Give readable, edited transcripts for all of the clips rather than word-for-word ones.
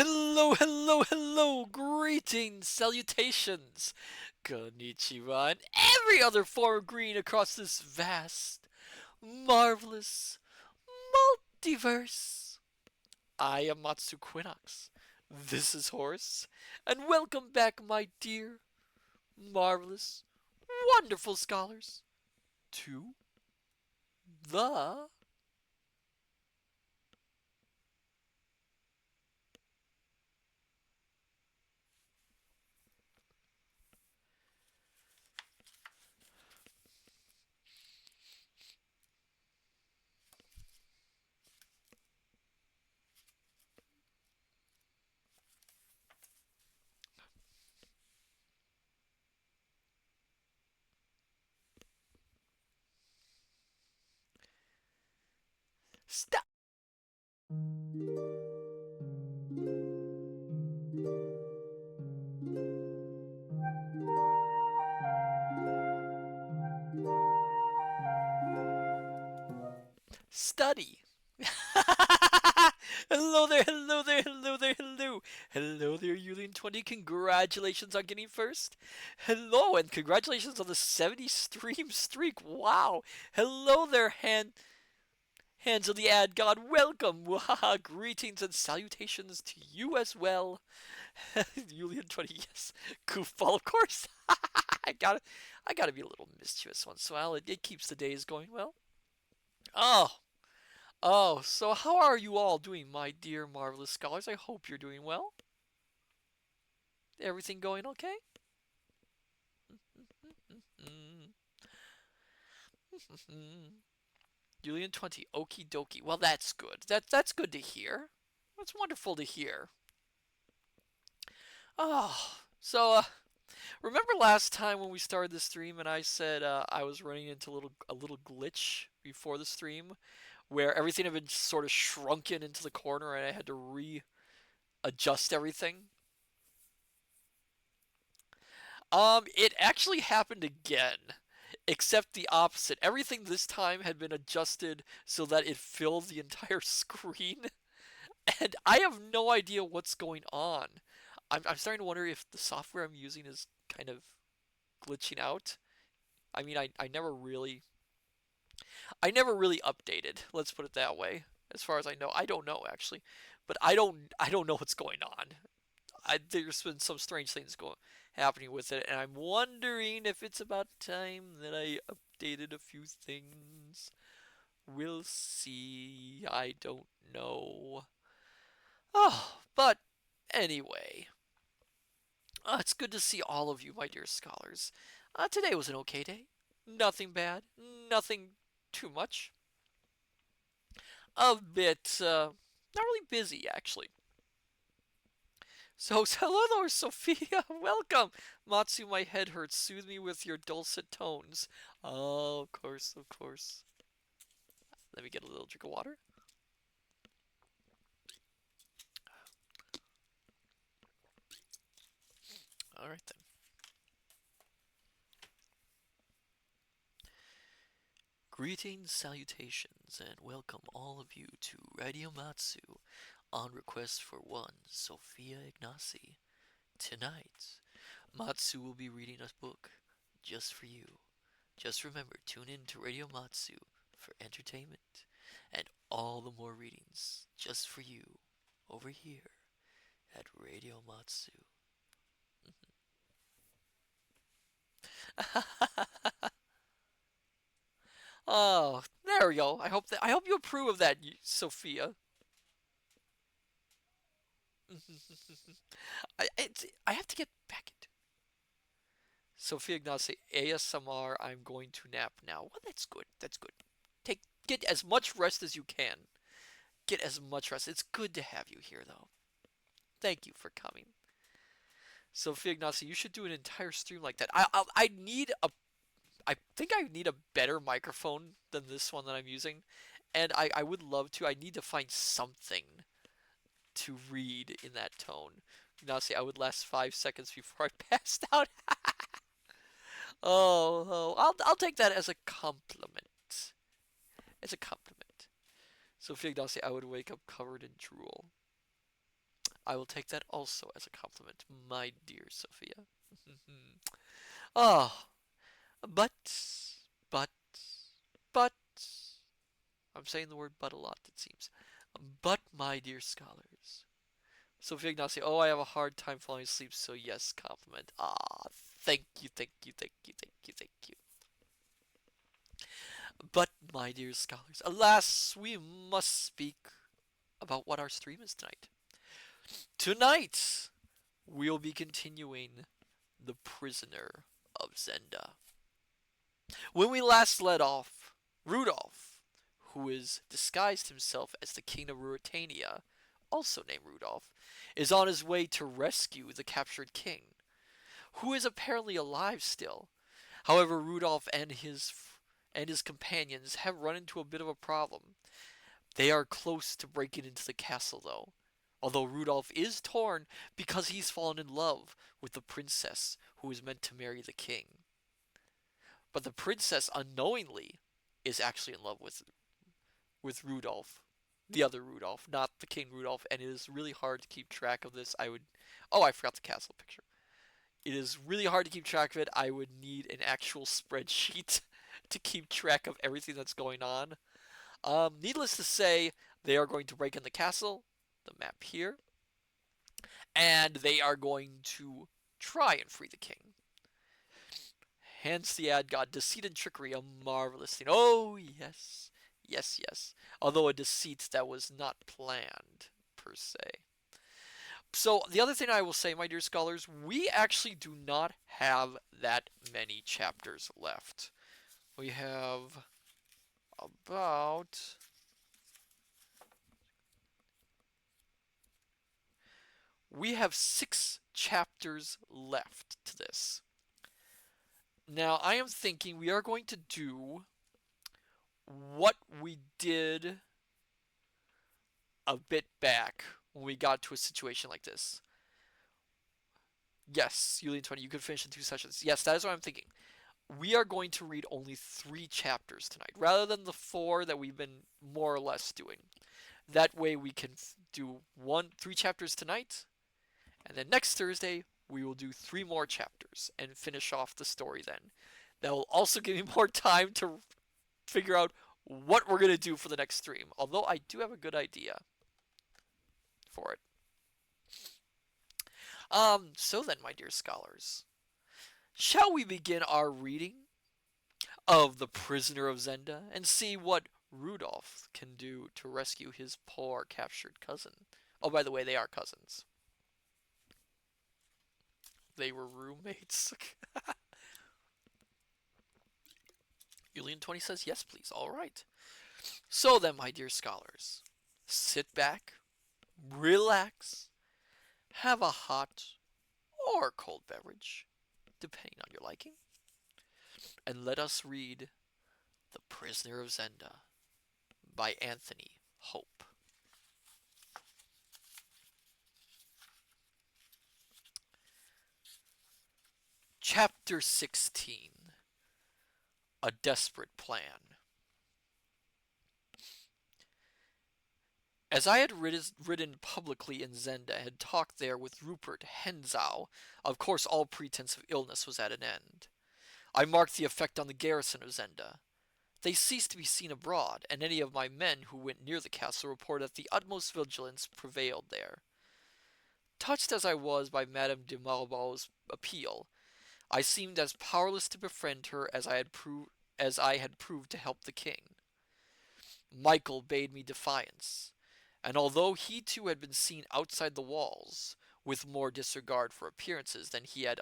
Hello, hello, hello! Greetings, salutations, konnichiwa, and every other form of green across this vast, marvelous multiverse. I am Matsu Quinox. This is Horse, and welcome back, my dear, marvelous, wonderful scholars, to the Stop. Study. Hello there, hello there, hello there, hello. Hello there, Yulian20. Congratulations on getting first. Hello, and congratulations on the 70 stream streak. Wow. Hello there, hands of the ad god. Welcome. Wahaha. Greetings and salutations to you as well. Yulian20, yes. Goofball, of course. I gotta, I gotta be a little mischievous once in a while. It keeps the days going well. Oh, Oh, so how are you all doing, my dear marvelous scholars? I hope you're doing well. Everything going okay? Julian20, okie dokie. Well, that's good. That's good to hear. That's wonderful to hear. Oh, so remember last time when we started the stream and I said I was running into a little glitch before the stream where everything had been sort of shrunken into the corner and I had to readjust everything? It actually happened again, except the opposite. Everything this time had been adjusted so that it filled the entire screen, and I have no idea what's going on. I'm starting to wonder if the software I'm using is kind of glitching out. I mean, I never really updated. Let's put it that way. As far as I know, I don't know actually, but I don't know what's going on. There's been some strange things going happening with it, and I'm wondering if it's about time that I updated a few things. We'll see. I don't know. Oh, but anyway, it's good to see all of you, my dear scholars. Today was an okay day. Nothing bad. Nothing too much. A bit, not really busy actually. So, hello there, Sophia. Welcome. Matsu, my head hurts. Soothe me with your dulcet tones. Oh, of course, of course. Let me get a little drink of water. All right then. Greetings, salutations, and welcome all of you to Radio Matsu on request for one, Sophia Ignacy. Tonight, Matsu will be reading a book just for you. Just remember, tune in to Radio Matsu for entertainment and all the more readings just for you over here at Radio Matsu. Oh, there we go. I hope you approve of that, Sophia. I have to get back into Sophia Ignacy ASMR. I'm going to nap now. Well, that's good. That's good. Get as much rest as you can. Get as much rest. It's good to have you here, though. Thank you for coming. Sophia Ignacy, you should do an entire stream like that. I need a I think I need a better microphone than this one that I'm using, and I would love to. I need to find something to read in that tone. Ignacy, I would last 5 seconds before I passed out. I'll take that as a compliment. As a compliment. Sophia Ignacy, I would wake up covered in drool. I will take that also as a compliment, my dear Sophia. Ah, but, but, but, I'm saying the word but a lot, it seems. But, my dear scholars, Sophia Ignacio, oh, I have a hard time falling asleep, so yes, compliment. Ah, thank you, thank you, thank you, thank you, thank you. But, my dear scholars, alas, we must speak about what our stream is tonight. Tonight, we'll be continuing The Prisoner of Zenda. When we last let off, Rudolph, who has disguised himself as the king of Ruritania, also named Rudolph, is on his way to rescue the captured king, who is apparently alive still. However, Rudolph and his companions have run into a bit of a problem. They are close to breaking into the castle, though. Although Rudolph is torn because he's fallen in love with the princess who is meant to marry the king. But the princess unknowingly is actually in love with Rudolph, the other Rudolph, not the King Rudolph, and it is really hard to keep track of this. I forgot the castle picture. It is really hard to keep track of it. I would need an actual spreadsheet to keep track of everything that's going on. Needless to say, they are going to break in the castle, the map here, and they are going to try and free the king. Hence the ad god, deceit and trickery, a marvelous thing. Oh, yes. Yes, yes. Although a deceit that was not planned, per se. So, the other thing I will say, my dear scholars, we actually do not have that many chapters left. We have about... We have 6 chapters left to this. Now, I am thinking we are going to do what we did a bit back when we got to a situation like this. Yes, Julian 20, you could finish in 2 sessions. Yes, that is what I'm thinking. We are going to read only 3 chapters tonight, rather than the 4 that we've been more or less doing. That way we can do 3 chapters tonight, and then next Thursday we will do 3 more chapters and finish off the story then. That will also give me more time to figure out what we're going to do for the next stream, although I do have a good idea for it. So then, my dear scholars, shall we begin our reading of The Prisoner of Zenda and see what Rudolph can do to rescue his poor captured cousin? Oh, by the way, they are cousins. They were roommates. Julian 20 says, yes, please. All right. So then, my dear scholars, sit back, relax, have a hot or cold beverage, depending on your liking, and let us read The Prisoner of Zenda by Anthony Hope. Chapter 16. A Desperate Plan. As I had ridden publicly in Zenda and had talked there with Rupert Hensau, of course all pretense of illness was at an end. I marked the effect on the garrison of Zenda. They ceased to be seen abroad, and any of my men who went near the castle reported that the utmost vigilance prevailed there. Touched as I was by Madame de Marlborough's appeal, I seemed as powerless to befriend her as I had proved to help the king. Michael bade me defiance, and although he too had been seen outside the walls, with more disregard for appearances than he had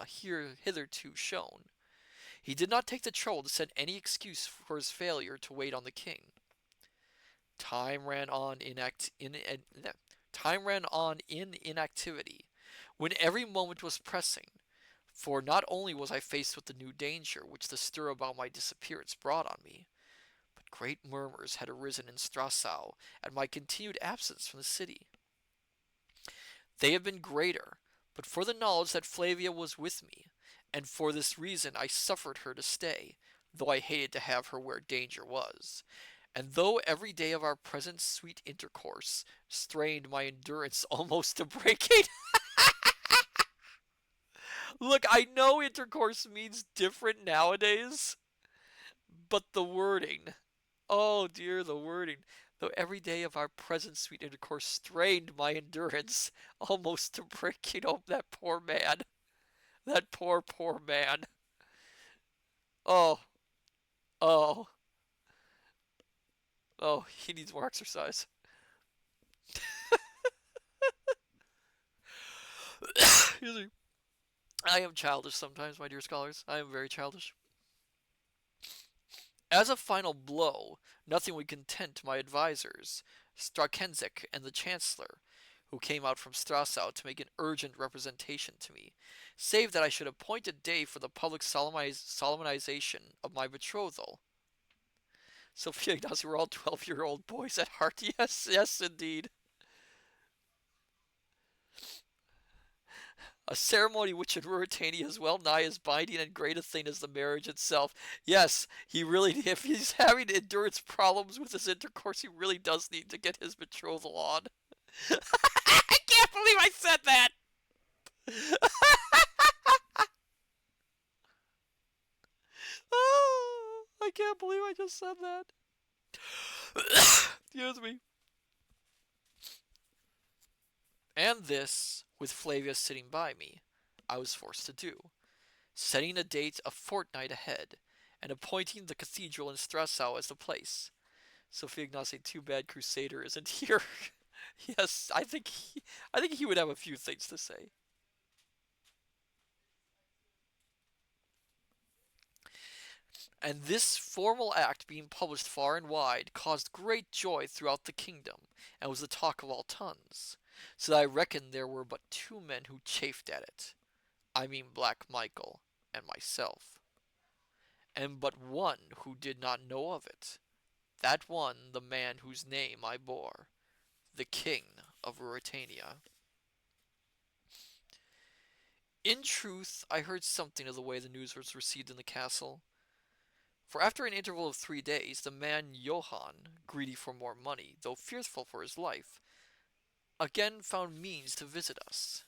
hitherto shown, he did not take the trouble to send any excuse for his failure to wait on the king. Time ran on in inactivity, when every moment was pressing, for not only was I faced with the new danger which the stir about my disappearance brought on me, but great murmurs had arisen in Strasau at my continued absence from the city. They had been greater, but for the knowledge that Flavia was with me, and for this reason I suffered her to stay, though I hated to have her where danger was, And though every day of our present sweet intercourse strained my endurance almost to breaking. Look, I know intercourse means different nowadays, but the wording. Oh dear, the wording. Though every day of our present sweet intercourse strained my endurance almost to breaking. Oh, that poor man. That poor, poor man. Oh, oh, oh, he needs more exercise. Excuse me. I am childish sometimes, my dear scholars. I am very childish. As a final blow, nothing would content my advisers, Strakenzik and the Chancellor, who came out from Strasau to make an urgent representation to me, save that I should appoint a day for the public solemnization of my betrothal. Sophia Ignacy, we're all 12-year-old boys at heart. Yes, yes, indeed. A ceremony which in Ruritania is well nigh as binding and great a thing as the marriage itself. Yes, he really, if he's having endurance problems with his intercourse, he really does need to get his betrothal on. I can't believe I said that! Oh, I can't believe I just said that. Excuse me. And this, with Flavia sitting by me, I was forced to do, setting a date a fortnight ahead, and appointing the cathedral in Strasau as the place. Sophia Ignacy, too bad Crusader isn't here. Yes, I think he would have a few things to say. And this formal act being published far and wide caused great joy throughout the kingdom, and was the talk of all tongues, so that I reckon there were but two men who chafed at it. I mean Black Michael and myself, and but one who did not know of it. That one the man whose name I bore, the King of Ruritania. In truth, I heard something of the way the news was received in the castle. For after an interval of 3 days, the man Johann, greedy for more money, though fearful for his life, again found means to visit us.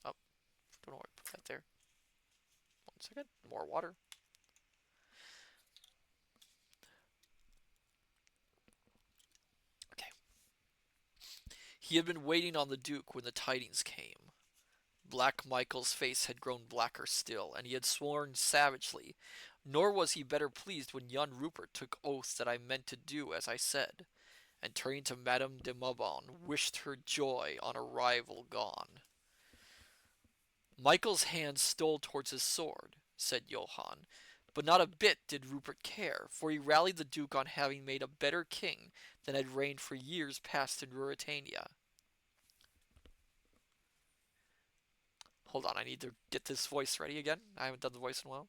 Oh, don't know why I put that there. 1 second, more water. Okay. He had been waiting on the Duke when the tidings came. Black Michael's face had grown blacker still, and he had sworn savagely, nor was he better pleased when young Rupert took oath that I meant to do as I said, and turning to Madame de Mauban, wished her joy on a rival gone. Michael's hand stole towards his sword, said Johann, but not a bit did Rupert care, for he rallied the Duke on having made a better king than had reigned for years past in Ruritania. Hold on, I need to get this voice ready again. I haven't done the voice in a while.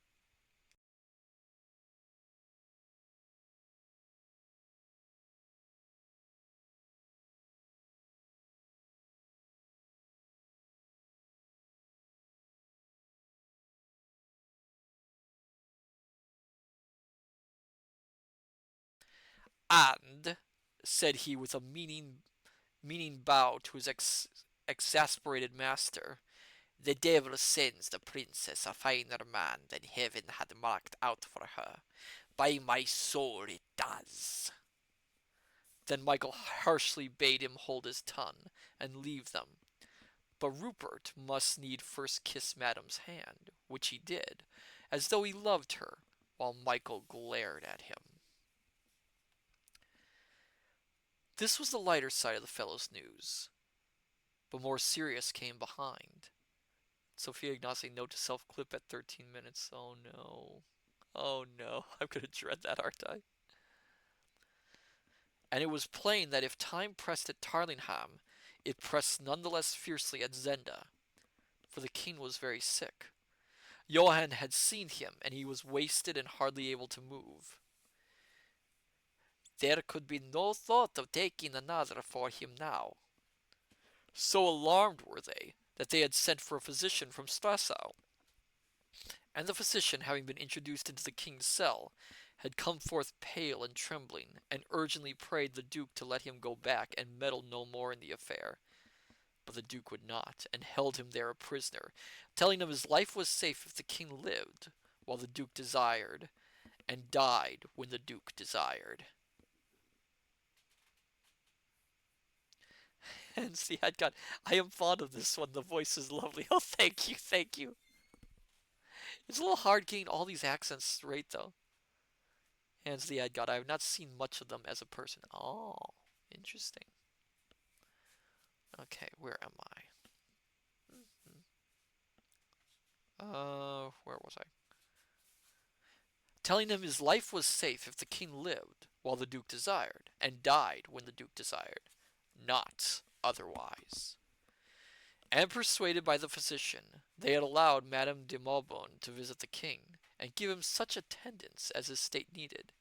And, said he with a meaning bow to his exasperated master, the devil sends the princess a finer man than heaven had marked out for her. By my soul it does. Then Michael harshly bade him hold his tongue and leave them. But Rupert must need first kiss Madame's hand, which he did, as though he loved her, while Michael glared at him. This was the lighter side of the fellow's news, but more serious came behind. Sophia Ignacy, note to self, clip at 13 minutes. Oh no. Oh no. I'm gonna dread that, aren't I? And it was plain that if time pressed at Tarlingham, it pressed none the less fiercely at Zenda, for the king was very sick. Johann had seen him, and he was wasted and hardly able to move. There could be no thought of taking another for him now. So alarmed were they that they had sent for a physician from Strasau, and the physician, having been introduced into the king's cell, had come forth pale and trembling, and urgently prayed the Duke to let him go back and meddle no more in the affair. But the Duke would not, and held him there a prisoner, telling him his life was safe if the king lived, while the Duke desired, and died when the Duke desired. And see, I am fond of this one. The voice is lovely. Oh, thank you, thank you. It's a little hard getting all these accents straight, though. Hands the ad god. I have not seen much of them as a person. Oh, interesting. Okay, where am I? Where was I? Telling him his life was safe if the king lived, while the duke desired, and died when the duke desired, not otherwise. And persuaded by the physician, they had allowed Madame de Maubon to visit the king, and give him such attendance as his state needed,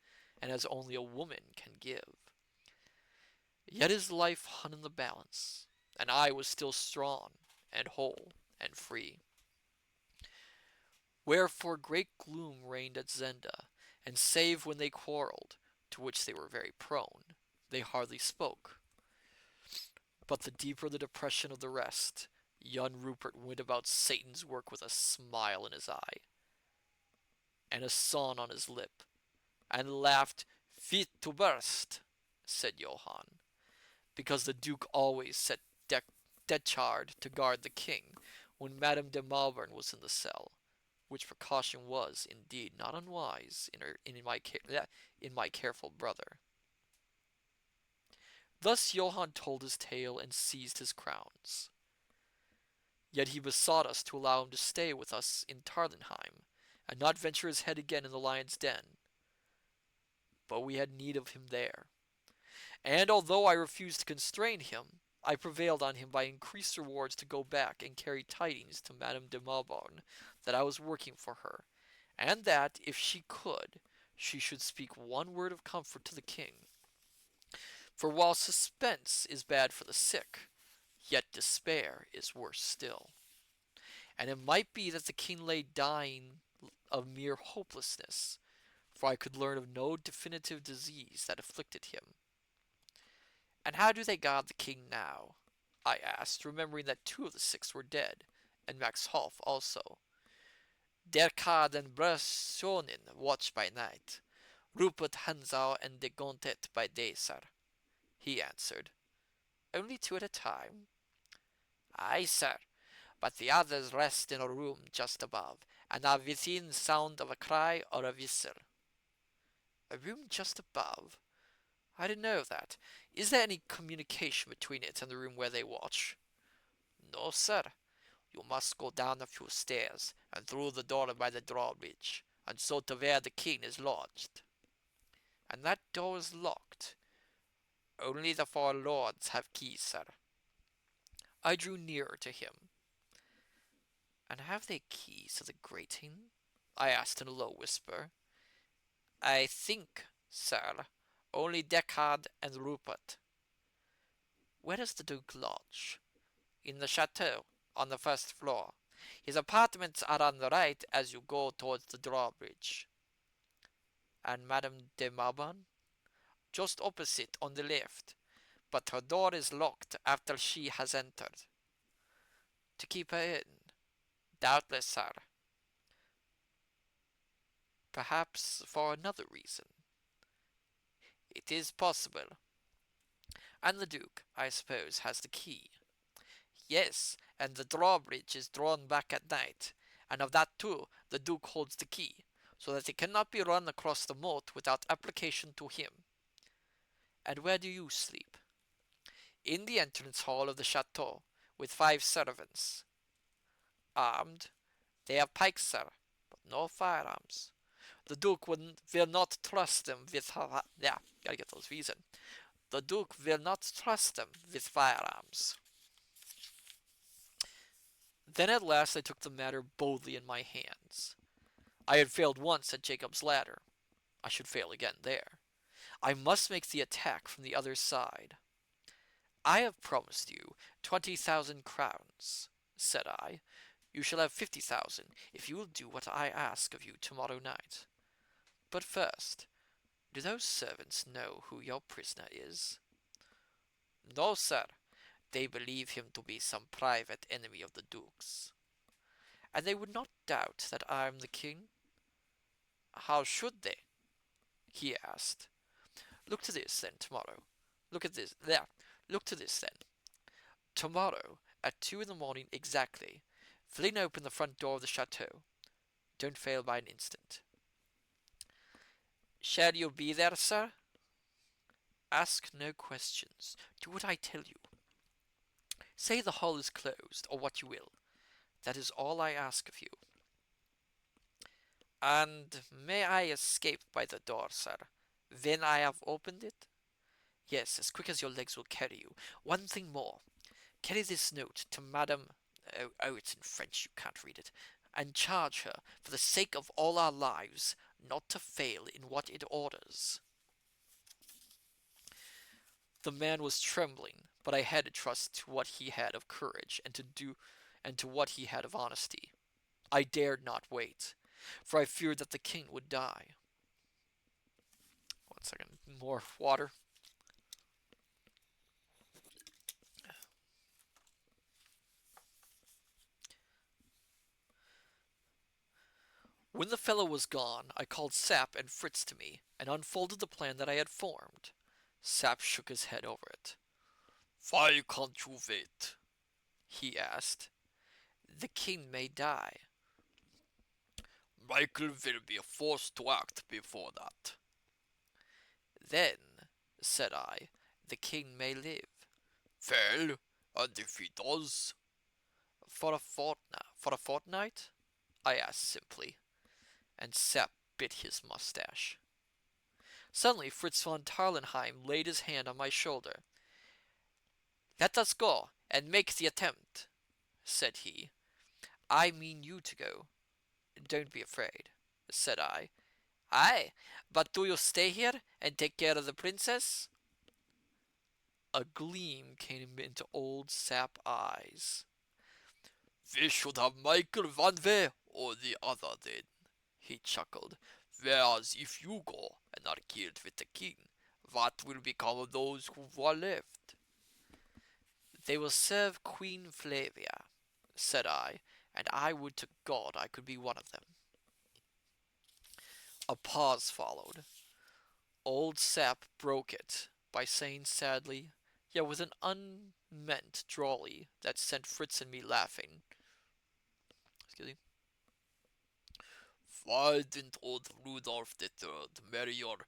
and as only a woman can give. Yet his life hung in the balance, and I was still strong, and whole, and free. Wherefore great gloom reigned at Zenda, and save when they quarrelled, to which they were very prone, they hardly spoke. But the deeper the depression of the rest, young Rupert went about Satan's work with a smile in his eye, and a song on his lip, and laughed fit to burst, said Johann, because the Duke always set Detchard to guard the king when Madame de Malvern was in the cell, which precaution was, indeed, not unwise in my careful brother. Thus Johann told his tale and seized his crowns. Yet he besought us to allow him to stay with us in Tarlenheim, and not venture his head again in the lion's den. But we had need of him there. And although I refused to constrain him, I prevailed on him by increased rewards to go back and carry tidings to Madame de Maubon that I was working for her, and that, if she could, she should speak one word of comfort to the king. For while suspense is bad for the sick, yet despair is worse still. And it might be that the king lay dying of mere hopelessness, for I could learn of no definitive disease that afflicted him. And how do they guard the king now? I asked, remembering that 2 of the 6 were dead, and Max Holf also. Derkard and Bressonin watch by night, Rupert Hansau and de Gontet by day, sir, he answered. Only 2 at a time? Aye, sir, but the others rest in a room just above, and are within sound of a cry or a whistle. A room just above? I didn't know that. Is there any communication between it and the room where they watch? No, sir. You must go down a few stairs, and through the door by the drawbridge, and so to where the king is lodged. And that door is locked. Only the 4 lords have keys, sir. I drew nearer to him. And have they keys to the grating? I asked in a low whisper. I think, sir, only Deckard and Rupert. Where does the Duke lodge? In the chateau, on the 1st floor. His apartments are on the right as you go towards the drawbridge. And Madame de Maubon? Just opposite, on the left, but her door is locked after she has entered. To keep her in? Doubtless, sir. Perhaps for another reason. It is possible. And the Duke, I suppose, has the key. Yes, and the drawbridge is drawn back at night, and of that too the Duke holds the key, so that it cannot be run across the moat without application to him. And where do you sleep? In the entrance hall of the chateau, with 5 servants. Armed? They have pikes, sir, but no firearms. The Duke will not trust them with gotta get those V's in. The Duke will not trust them with firearms. Then at last I took the matter boldly in my hands. I had failed once at Jacob's ladder. I should fail again there. I must make the attack from the other side. I have promised you 20,000 crowns, said I. You shall have 50,000 if you will do what I ask of you tomorrow night. But first, Do those servants know who your prisoner is? No, sir. They believe him to be some private enemy of the Duke's. And they would not doubt that I am the king? How should they? He asked. Look to this, then, tomorrow. Look at this. There. Look to this, then. Tomorrow, at 2 in the morning exactly, fling open the front door of the chateau. Don't fail by an instant. Shall you be there, sir? Ask no questions. Do what I tell you. Say the hall is closed, or what you will. That is all I ask of you. And may I escape by the door, sir, when I have opened it? Yes, as quick as your legs will carry you. One thing more. Carry this note to Madame... Oh, it's in French, you can't read it. And charge her, for the sake of all our lives, not to fail in what it orders. The man was trembling, but I had to trust to what he had of courage and to what he had of honesty. I dared not wait, for I feared that the king would die. 1 second, more water. When the fellow was gone, I called Sap and Fritz to me, and unfolded the plan that I had formed. Sap shook his head over it. "Why can't you wait?" he asked. "The king may die." "Michael will be forced to act before that." "Then," said I, "the king may live." "Well, and if he does?" For a fortnight?" I asked simply, and Sap bit his mustache. Suddenly Fritz von Tarlenheim laid his hand on my shoulder. "Let us go, and make the attempt," said he. "I mean you to go." "Don't be afraid," said I. "Aye, but do you stay here and take care of the princess?" A gleam came into old Sap eyes. "We should have Michael one way or the other then," he chuckled. "Whereas if you go and are killed with the king, what will become of those who are left?" "They will serve Queen Flavia," said I, "and I would to God I could be one of them." A pause followed. Old Sap broke it by saying sadly, yet with an unmeant drollery that sent Fritz and me laughing. Excuse me. "Why didn't old Rudolph the Third marry your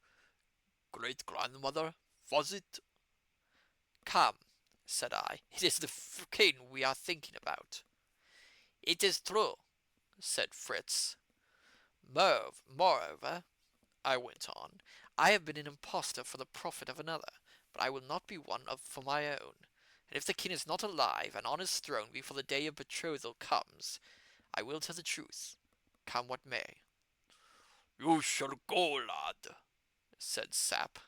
great-grandmother, was it?" "Come," said I, "it is the king we are thinking about." "It is true," said Fritz. Moreover," I went on, "I have been an impostor for the profit of another, but I will not be one for my own. And if the king is not alive and on his throne before the day of betrothal comes, I will tell the truth, come what may." "You shall go, lad," said Sap.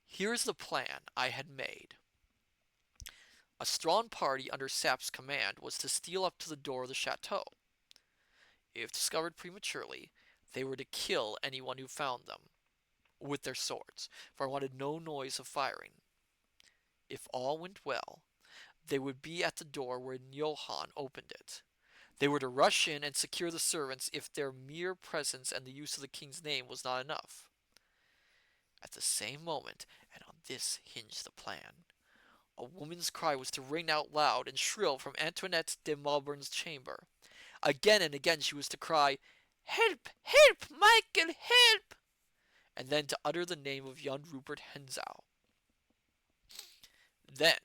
Here is the plan I had made. A strong party under Sap's command was to steal up to the door of the chateau. If discovered prematurely, they were to kill anyone who found them with their swords, for I wanted no noise of firing. If all went well, they would be at the door when Johann opened it. They were to rush in and secure the servants if their mere presence and the use of the king's name was not enough. At the same moment, and on this hinged the plan, a woman's cry was to ring out loud and shrill from Antoinette de Malburn's chamber. Again and again she was to cry, "Help! Help! Michael! Help!" and then to utter the name of young Rupert Hentzau. Then,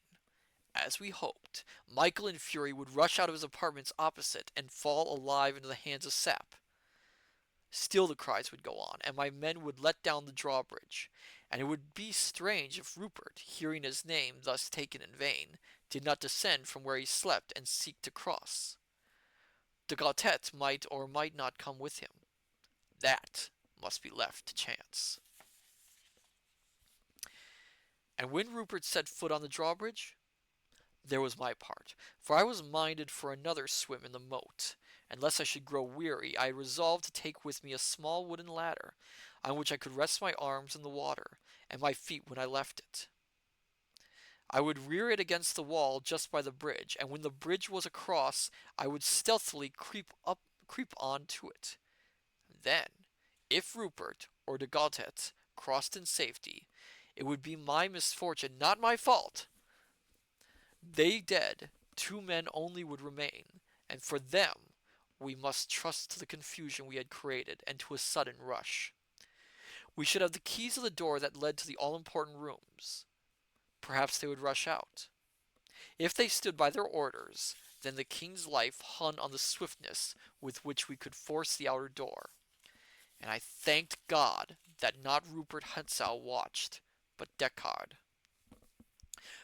as we hoped, Michael in fury would rush out of his apartments opposite and fall alive into the hands of Sap. Still the cries would go on, and my men would let down the drawbridge, and it would be strange if Rupert, hearing his name thus taken in vain, did not descend from where he slept and seek to cross. De Gautet might or might not come with him. That must be left to chance. And when Rupert set foot on the drawbridge, there was my part, for I was minded for another swim in the moat, and lest I should grow weary, I resolved to take with me a small wooden ladder, on which I could rest my arms in the water, and my feet when I left it. I would rear it against the wall just by the bridge, and when the bridge was across, I would stealthily creep on to it. Then, if Rupert or de Gautet crossed in safety, it would be my misfortune, not my fault. They dead, two men only would remain, and for them we must trust to the confusion we had created and to a sudden rush. We should have the keys of the door that led to the all-important rooms. Perhaps they would rush out. If they stood by their orders, then the king's life hung on the swiftness with which we could force the outer door. And I thanked God that not Rupert Hentzau watched, but Deckard.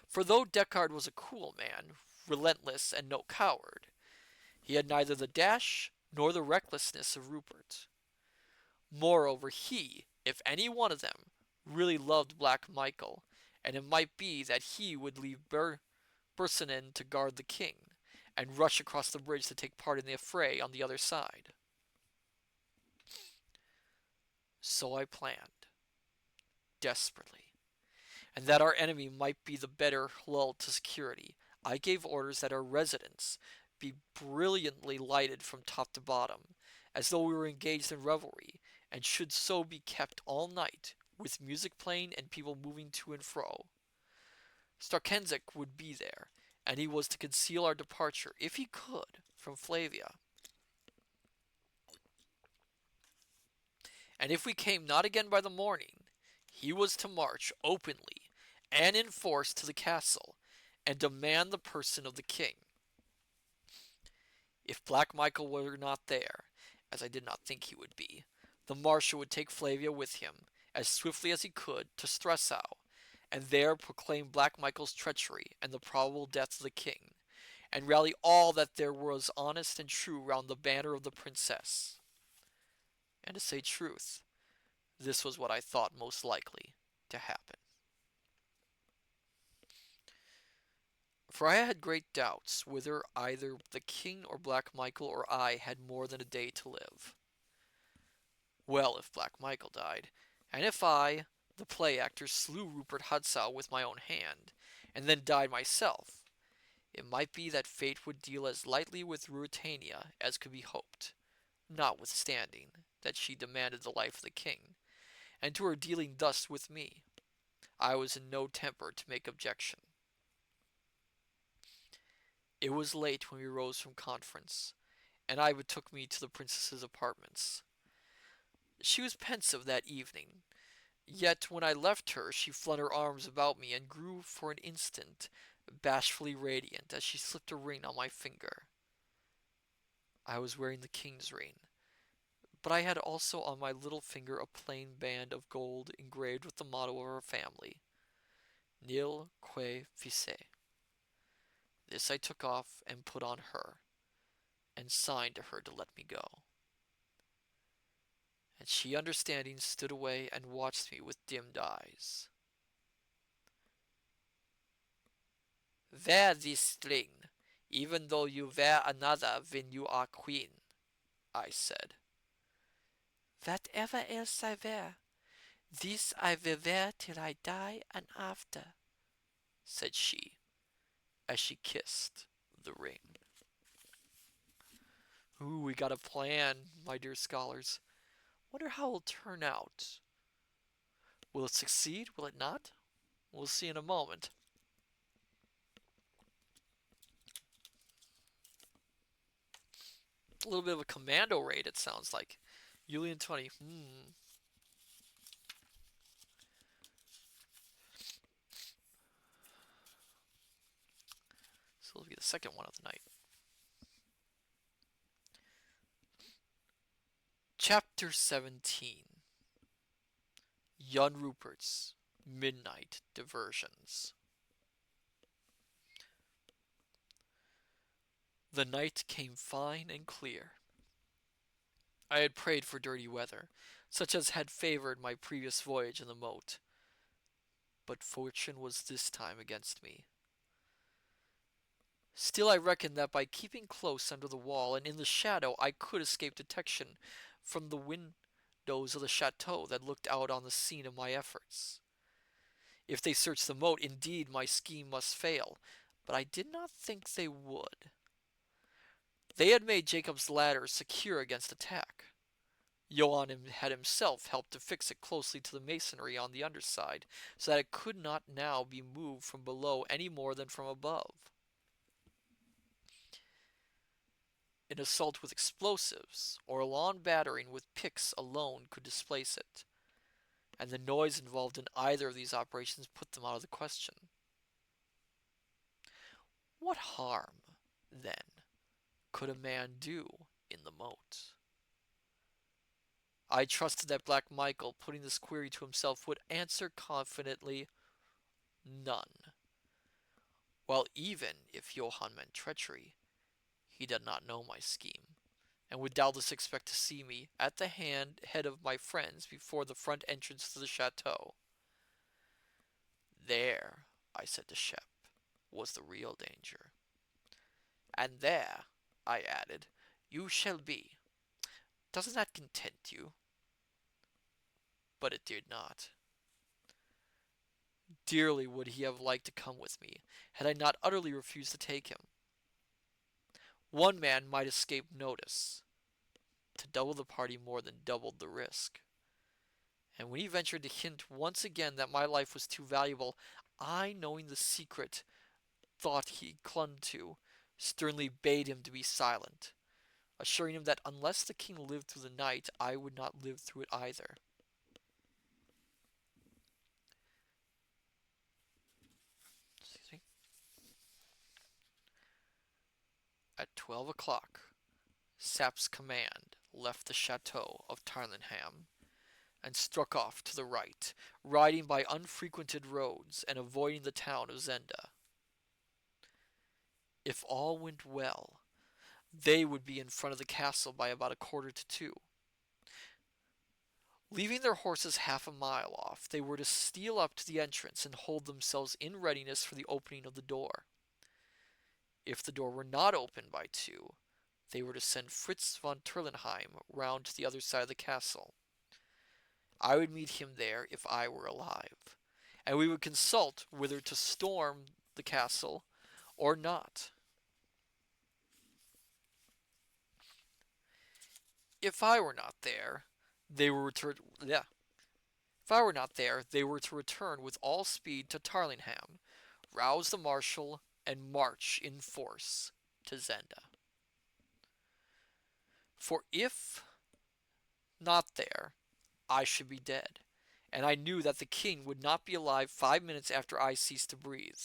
For though Deckard was a cool man, relentless and no coward, he had neither the dash nor the recklessness of Rupert. Moreover, he, if any one of them, really loved Black Michael, and it might be that he would leave Bersanin to guard the king, and rush across the bridge to take part in the affray on the other side. So I planned, desperately, and that our enemy might be the better lulled to security, I gave orders that our residence be brilliantly lighted from top to bottom, as though we were engaged in revelry, and should so be kept all night, with music playing and people moving to and fro. Starkenzik would be there, and he was to conceal our departure, if he could, from Flavia. And if we came not again by the morning, he was to march openly and in force to the castle, and demand the person of the king. If Black Michael were not there, as I did not think he would be, the marshal would take Flavia with him, as swiftly as he could, to Stressau, and there proclaim Black Michael's treachery and the probable death of the king, and rally all that there was honest and true round the banner of the princess. And to say truth, this was what I thought most likely to happen. For I had great doubts whether either the king or Black Michael or I had more than a day to live. Well, if Black Michael died, and if I, the play actor, slew Rupert Hudsow with my own hand, and then died myself, it might be that fate would deal as lightly with Ruritania as could be hoped, notwithstanding that she demanded the life of the king, and to her dealing thus with me, I was in no temper to make objection. It was late when we rose from conference, and I betook me to the princess's apartments. She was pensive that evening, yet when I left her she flung her arms about me and grew for an instant bashfully radiant as she slipped a ring on my finger. I was wearing the king's ring, but I had also on my little finger a plain band of gold engraved with the motto of our family, Nil que vice. This I took off and put on her, and signed to her to let me go. And she, understanding, stood away and watched me with dimmed eyes. Wear this ring, even though you wear another when you are queen, I said. Whatever else I wear, this I will wear till I die and after, said she, as she kissed the ring. Ooh, we got a plan, my dear scholars. Wonder how it'll turn out. Will it succeed? Will it not? We'll see in a moment. A little bit of a commando raid, it sounds like. Julian 20. So it'll be the second one of the night. Chapter 17. Young Rupert's Midnight Diversions. The night came fine and clear. I had prayed for dirty weather, such as had favored my previous voyage in the moat, but fortune was this time against me. Still, I reckoned that by keeping close under the wall and in the shadow, I could escape detection from the windows of the chateau that looked out on the scene of my efforts. If they searched the moat, indeed my scheme must fail, but I did not think they would. They had made Jacob's ladder secure against attack. Johann had himself helped to fix it closely to the masonry on the underside, so that it could not now be moved from below any more than from above. An assault with explosives, or a long battering with picks alone could displace it, and the noise involved in either of these operations put them out of the question. What harm, then, could a man do in the moat? I trusted that Black Michael, putting this query to himself, would answer confidently, none. While even if Johann meant treachery, he did not know my scheme, and would doubtless expect to see me at the head of my friends before the front entrance to the chateau. There, I said to Shep, was the real danger. And there, I added, you shall be. Doesn't that content you? But it did not. Dearly would he have liked to come with me, had I not utterly refused to take him. One man might escape notice. To double the party more than doubled the risk. And when he ventured to hint once again that my life was too valuable, I, knowing the secret thought he clung to, sternly bade him to be silent, assuring him that unless the king lived through the night, I would not live through it either. Excuse me. At 12 o'clock, Sap's command left the chateau of Tarlenham and struck off to the right, riding by unfrequented roads and avoiding the town of Zenda. If all went well, they would be in front of the castle by about 1:45. Leaving their horses half a mile off, they were to steal up to the entrance and hold themselves in readiness for the opening of the door. If the door were not opened by 2, they were to send Fritz von Terlenheim round to the other side of the castle. I would meet him there if I were alive, and we would consult whether to storm the castle or not. If I were not there, they were to yeah. If I were not there, they were to return with all speed to Tarlingham, rouse the marshal, and march in force to Zenda. For if not there, I should be dead, and I knew that the king would not be alive 5 minutes after I ceased to breathe.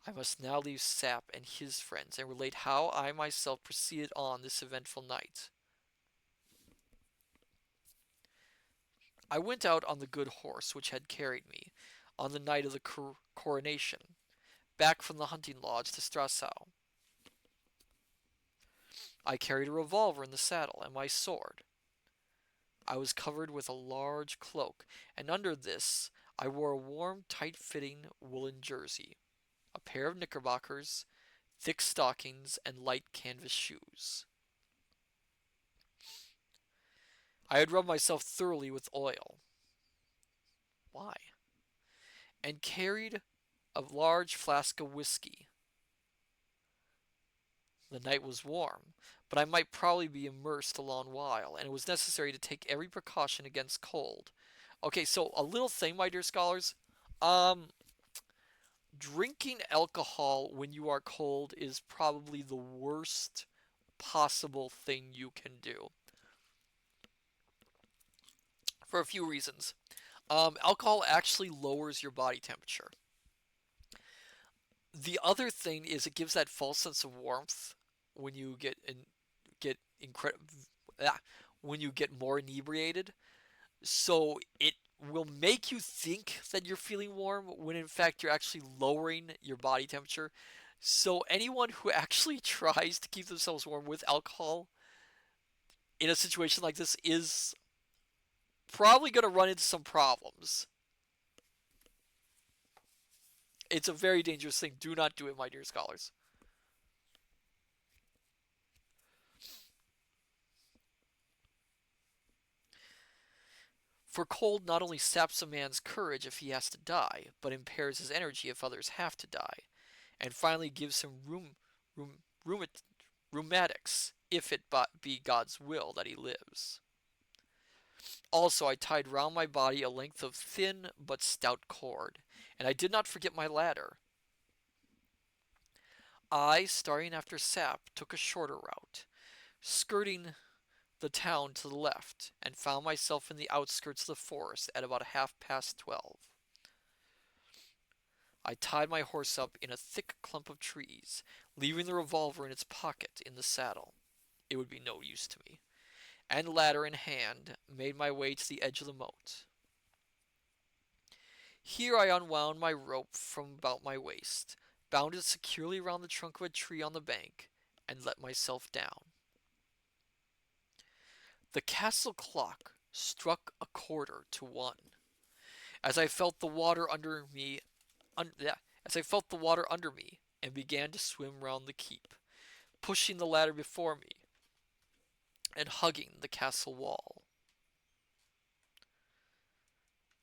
I must now leave Sap and his friends and relate how I myself proceeded on this eventful night. I went out on the good horse which had carried me, on the night of the coronation, back from the hunting lodge to Strassau. I carried a revolver in the saddle and my sword. I was covered with a large cloak, and under this I wore a warm, tight-fitting woolen jersey, a pair of knickerbockers, thick stockings, and light canvas shoes. I had rubbed myself thoroughly with oil. Why? And carried a large flask of whiskey. The night was warm, but I might probably be immersed a long while, and it was necessary to take every precaution against cold. Okay, so a little thing, my dear scholars. Drinking alcohol when you are cold is probably the worst possible thing you can do. For a few reasons. Alcohol actually lowers your body temperature. The other thing is it gives that false sense of warmth when you get incredible when you get more inebriated. So it will make you think that you're feeling warm when in fact you're actually lowering your body temperature. So anyone who actually tries to keep themselves warm with alcohol in a situation like this is probably going to run into some problems. It's a very dangerous thing. Do not do it, my dear scholars. For cold not only saps a man's courage if he has to die, but impairs his energy if others have to die, and finally gives him rheum, rheumatics if it be God's will that he lives. Also, I tied round my body a length of thin but stout cord, and I did not forget my ladder. I, starting after sap, took a shorter route, skirting the town to the left, and found myself in the outskirts of the forest at about 12:30. I tied my horse up in a thick clump of trees, leaving the revolver in its pocket in the saddle. It would be no use to me, and ladder in hand, made my way to the edge of the moat. Here I unwound my rope from about my waist, bound it securely round the trunk of a tree on the bank, and let myself down. The castle clock struck 1:15. As I felt the water under me, as I felt the water under me, and began to swim round the keep, pushing the ladder before me, and hugging the castle wall.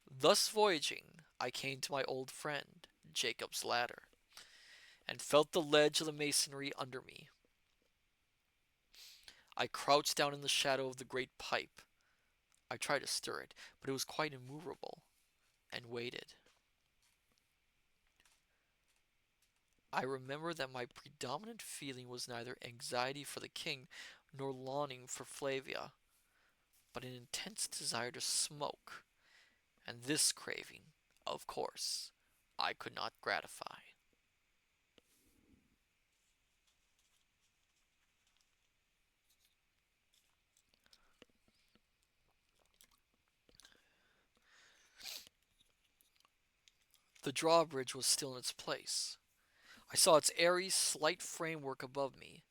Thus voyaging, I came to my old friend, Jacob's ladder, and felt the ledge of the masonry under me. I crouched down in the shadow of the great pipe. I tried to stir it, but it was quite immovable, and waited. I remember that my predominant feeling was neither anxiety for the king nor longing for Flavia, but an intense desire to smoke, and this craving, of course, I could not gratify. The drawbridge was still in its place. I saw its airy, slight framework above me,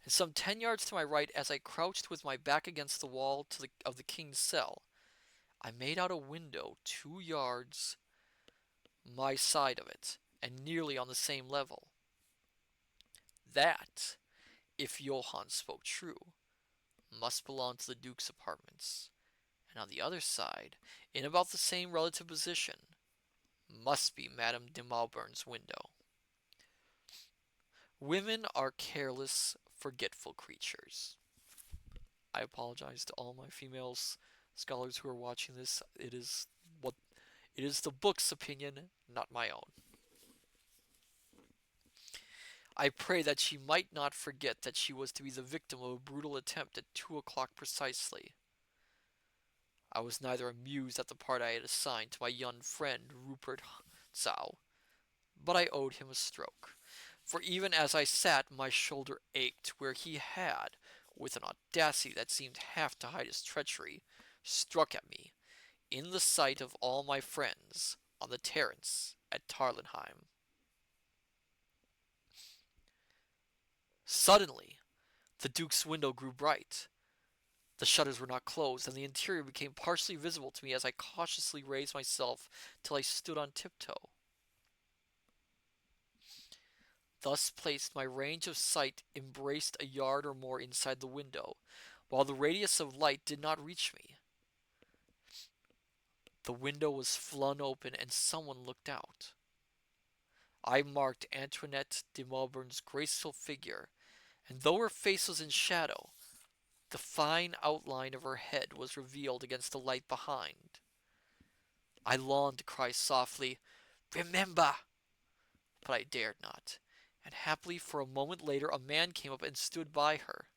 and some 10 yards to my right, as I crouched with my back against the wall of the king's cell, I made out a window 2 yards my side of it, and nearly on the same level. That, if Johann spoke true, must belong to the Duke's apartments, and on the other side, in about the same relative position, must be Madame de Malburn's window. Women are careless, forgetful creatures. I apologize to all my female scholars who are watching this. It is the book's opinion, not my own. I pray that she might not forget that she was to be the victim of a brutal attempt at 2 o'clock precisely. I was neither amused at the part I had assigned to my young friend Rupert Zau, but I owed him a stroke, for even as I sat my shoulder ached where he had, with an audacity that seemed half to hide his treachery, struck at me, in the sight of all my friends, on the terrace at Tarlenheim. Suddenly, the Duke's window grew bright. The shutters were not closed, and the interior became partially visible to me as I cautiously raised myself till I stood on tiptoe. Thus placed, my range of sight embraced 1 yard or more inside the window, while the radius of light did not reach me. The window was flung open, and someone looked out. I marked Antoinette de Mauburn's graceful figure, and though her face was in shadow, the fine outline of her head was revealed against the light behind. I longed to cry softly, "Remember!" but I dared not, and happily for a moment later a man came up and stood by her.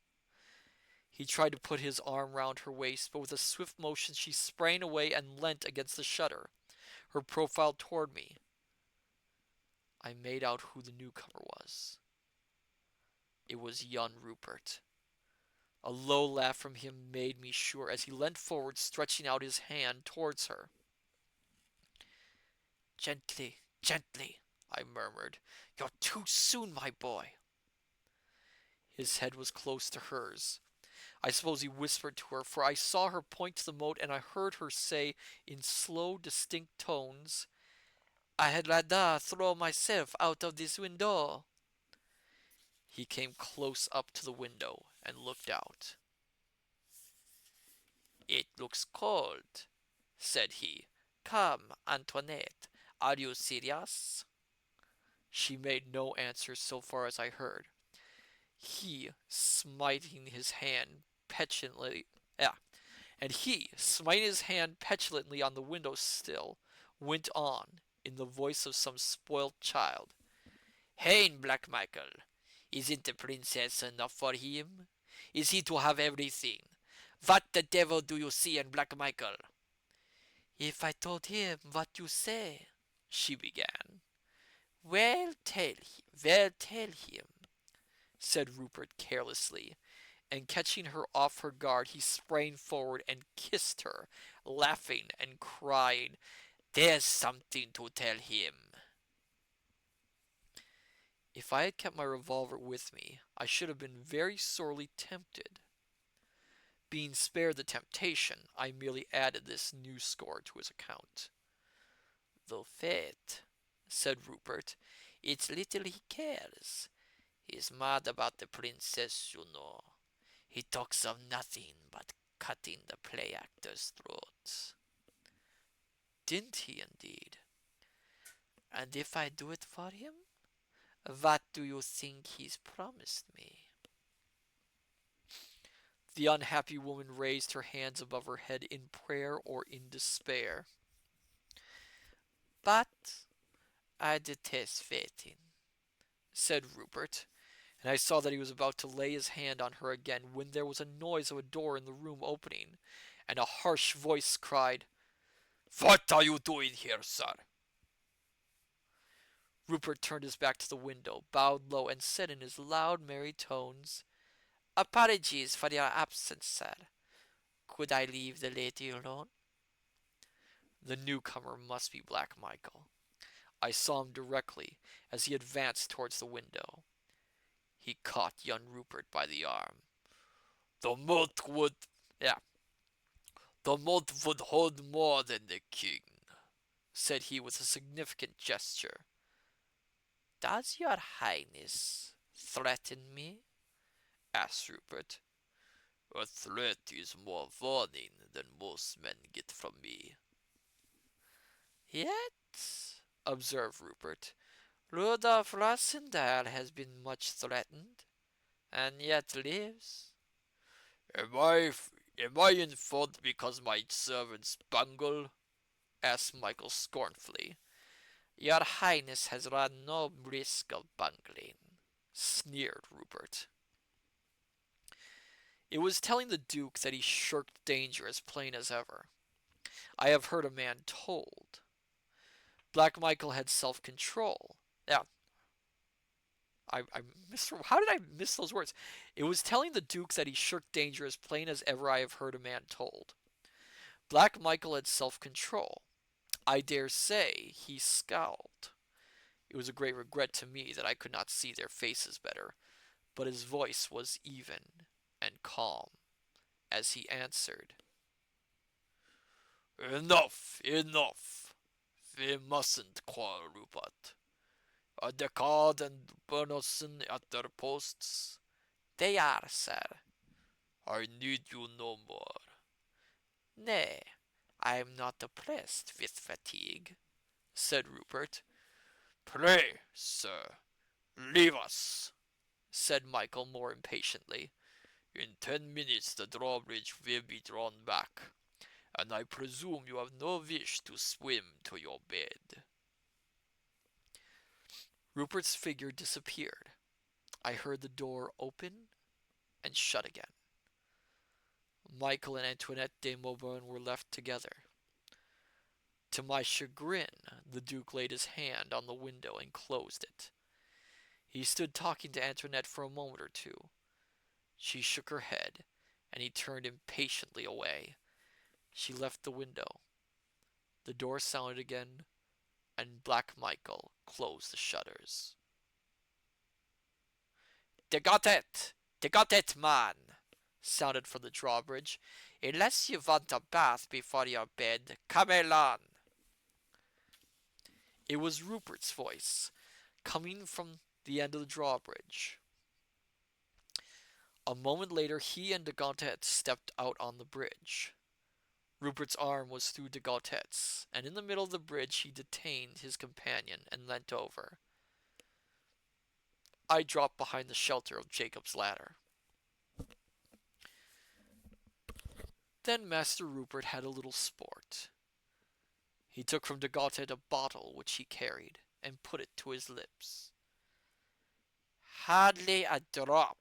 He tried to put his arm round her waist, but with a swift motion she sprang away and leant against the shutter, her profile toward me. I made out who the newcomer was. It was young Rupert. A low laugh from him made me sure as he leant forward, stretching out his hand towards her. "Gently, gently," I murmured. "You're too soon, my boy." His head was close to hers. I suppose he whispered to her, for I saw her point to the moat, and I heard her say in slow, distinct tones, I had rather throw myself out of this window. He came close up to the window and looked out. It looks cold, said he. Come, Antoinette, are you serious? She made no answer so far as I heard. He, smiting his hand petulantly, yeah, and he, smiting his hand petulantly on the window sill, went on, in the voice of some spoilt child. Hein, Black Michael, isn't the princess enough for him? Is he to have everything? What the devil do you see in Black Michael? If I told him what you say, she began. Well, tell him, said Rupert carelessly, and catching her off her guard, he sprang forward and kissed her, laughing and crying, There's something to tell him. If I had kept my revolver with me, I should have been very sorely tempted. Being spared the temptation, I merely added this new score to his account. Though fate, said Rupert, it's little he cares. He's mad about the princess, you know. He talks of nothing but cutting the play actors' throats. Didn't he, indeed? And if I do it for him, what do you think he's promised me? The unhappy woman raised her hands above her head in prayer or in despair. But I detest waiting, said Rupert, and I saw that he was about to lay his hand on her again when there was a noise of a door in the room opening, and a harsh voice cried, What are you doing here, sir? Rupert turned his back to the window, bowed low, and said in his loud, merry tones, Apologies for your absence, sir. Could I leave the lady alone? The newcomer must be Black Michael. I saw him directly as he advanced towards the window. He caught young Rupert by the arm. The moat would, yeah, the moat would hold more than the king, said he with a significant gesture. Does your highness threaten me? Asked Rupert. A threat is more warning than most men get from me. Yet, observed Rupert, Rudolph Rossendale has been much threatened, and yet lives. Am I in fault because my servants bungle? Asked Michael scornfully. Your Highness has run no risk of bungling, sneered Rupert. It was telling the Duke that he shirked danger as plain as ever. I have heard a man told. Black Michael had self-control. Yeah, I missed. How did I miss those words? It was telling the Duke that he shirked danger as plain as ever I have heard a man told. Black Michael had self-control. I dare say he scowled. It was a great regret to me that I could not see their faces better, but his voice was even and calm as he answered, Enough, enough. We mustn't quarrel, Rupert. Are Deckard and Bernardson at their posts? They are, sir. I need you no more. Nay, I am not oppressed with fatigue, said Rupert. Pray, sir, leave us, said Michael more impatiently. In 10 minutes the drawbridge will be drawn back, and I presume you have no wish to swim to your bed. Rupert's figure disappeared. I heard the door open and shut again. Michael and Antoinette de Mauban were left together. To my chagrin, the Duke laid his hand on the window and closed it. He stood talking to Antoinette for a moment or two. She shook her head, and he turned impatiently away. She left the window. The door sounded again, and Black Michael closed the shutters. They got it! They got it, man! Sounded from the drawbridge. Unless you want a bath before your bed, come along. It was Rupert's voice, coming from the end of the drawbridge. A moment later, he and Dagontet stepped out on the bridge. Rupert's arm was through Dagontet's, and in the middle of the bridge he detained his companion and leant over. I dropped behind the shelter of Jacob's ladder. Then Master Rupert had a little sport. He took from Dagontet a bottle which he carried, and put it to his lips. "Hardly a drop,"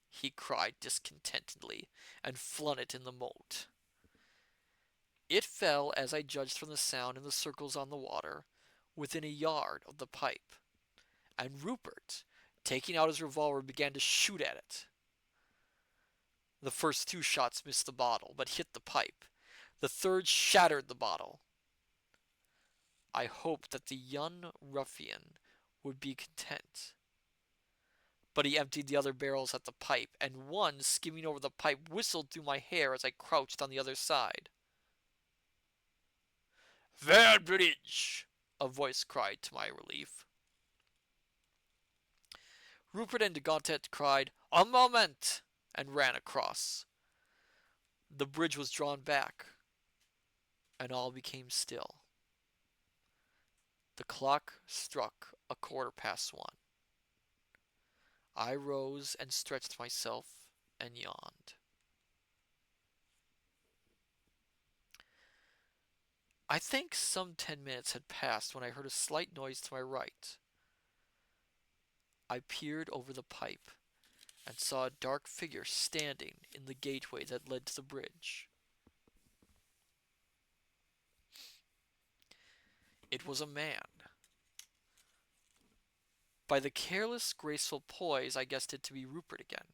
he cried discontentedly, and flung it in the moat. It fell, as I judged from the sound and the circles on the water, within a yard of the pipe, and Rupert, taking out his revolver, began to shoot at it. The first two shots missed the bottle, but hit the pipe. The third shattered the bottle. I hoped that the young ruffian would be content. But he emptied the other barrels at the pipe, and one, skimming over the pipe, whistled through my hair as I crouched on the other side. "Bridge!" a voice cried to my relief. Rupert and Dagontet cried, "A moment!" and ran across. The bridge was drawn back, and all became still. The clock struck 1:15. I rose and stretched myself and yawned. I think some 10 minutes had passed when I heard a slight noise to my right. I peered over the pipe and saw a dark figure standing in the gateway that led to the bridge. It was a man. By the careless, graceful poise, I guessed it to be Rupert again.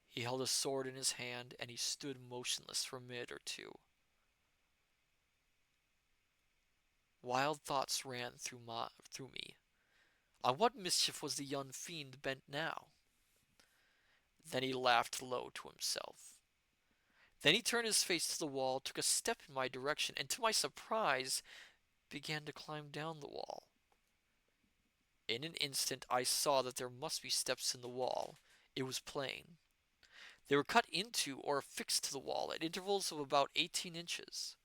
He held a sword in his hand, and he stood motionless for a minute or two. Wild thoughts ran through me. On what mischief was the young fiend bent now? Then he laughed low to himself. Then he turned his face to the wall, took a step in my direction, and to my surprise began to climb down the wall. In an instant I saw that there must be steps in the wall. It was plain. They were cut into or affixed to the wall at intervals of about 18 inches.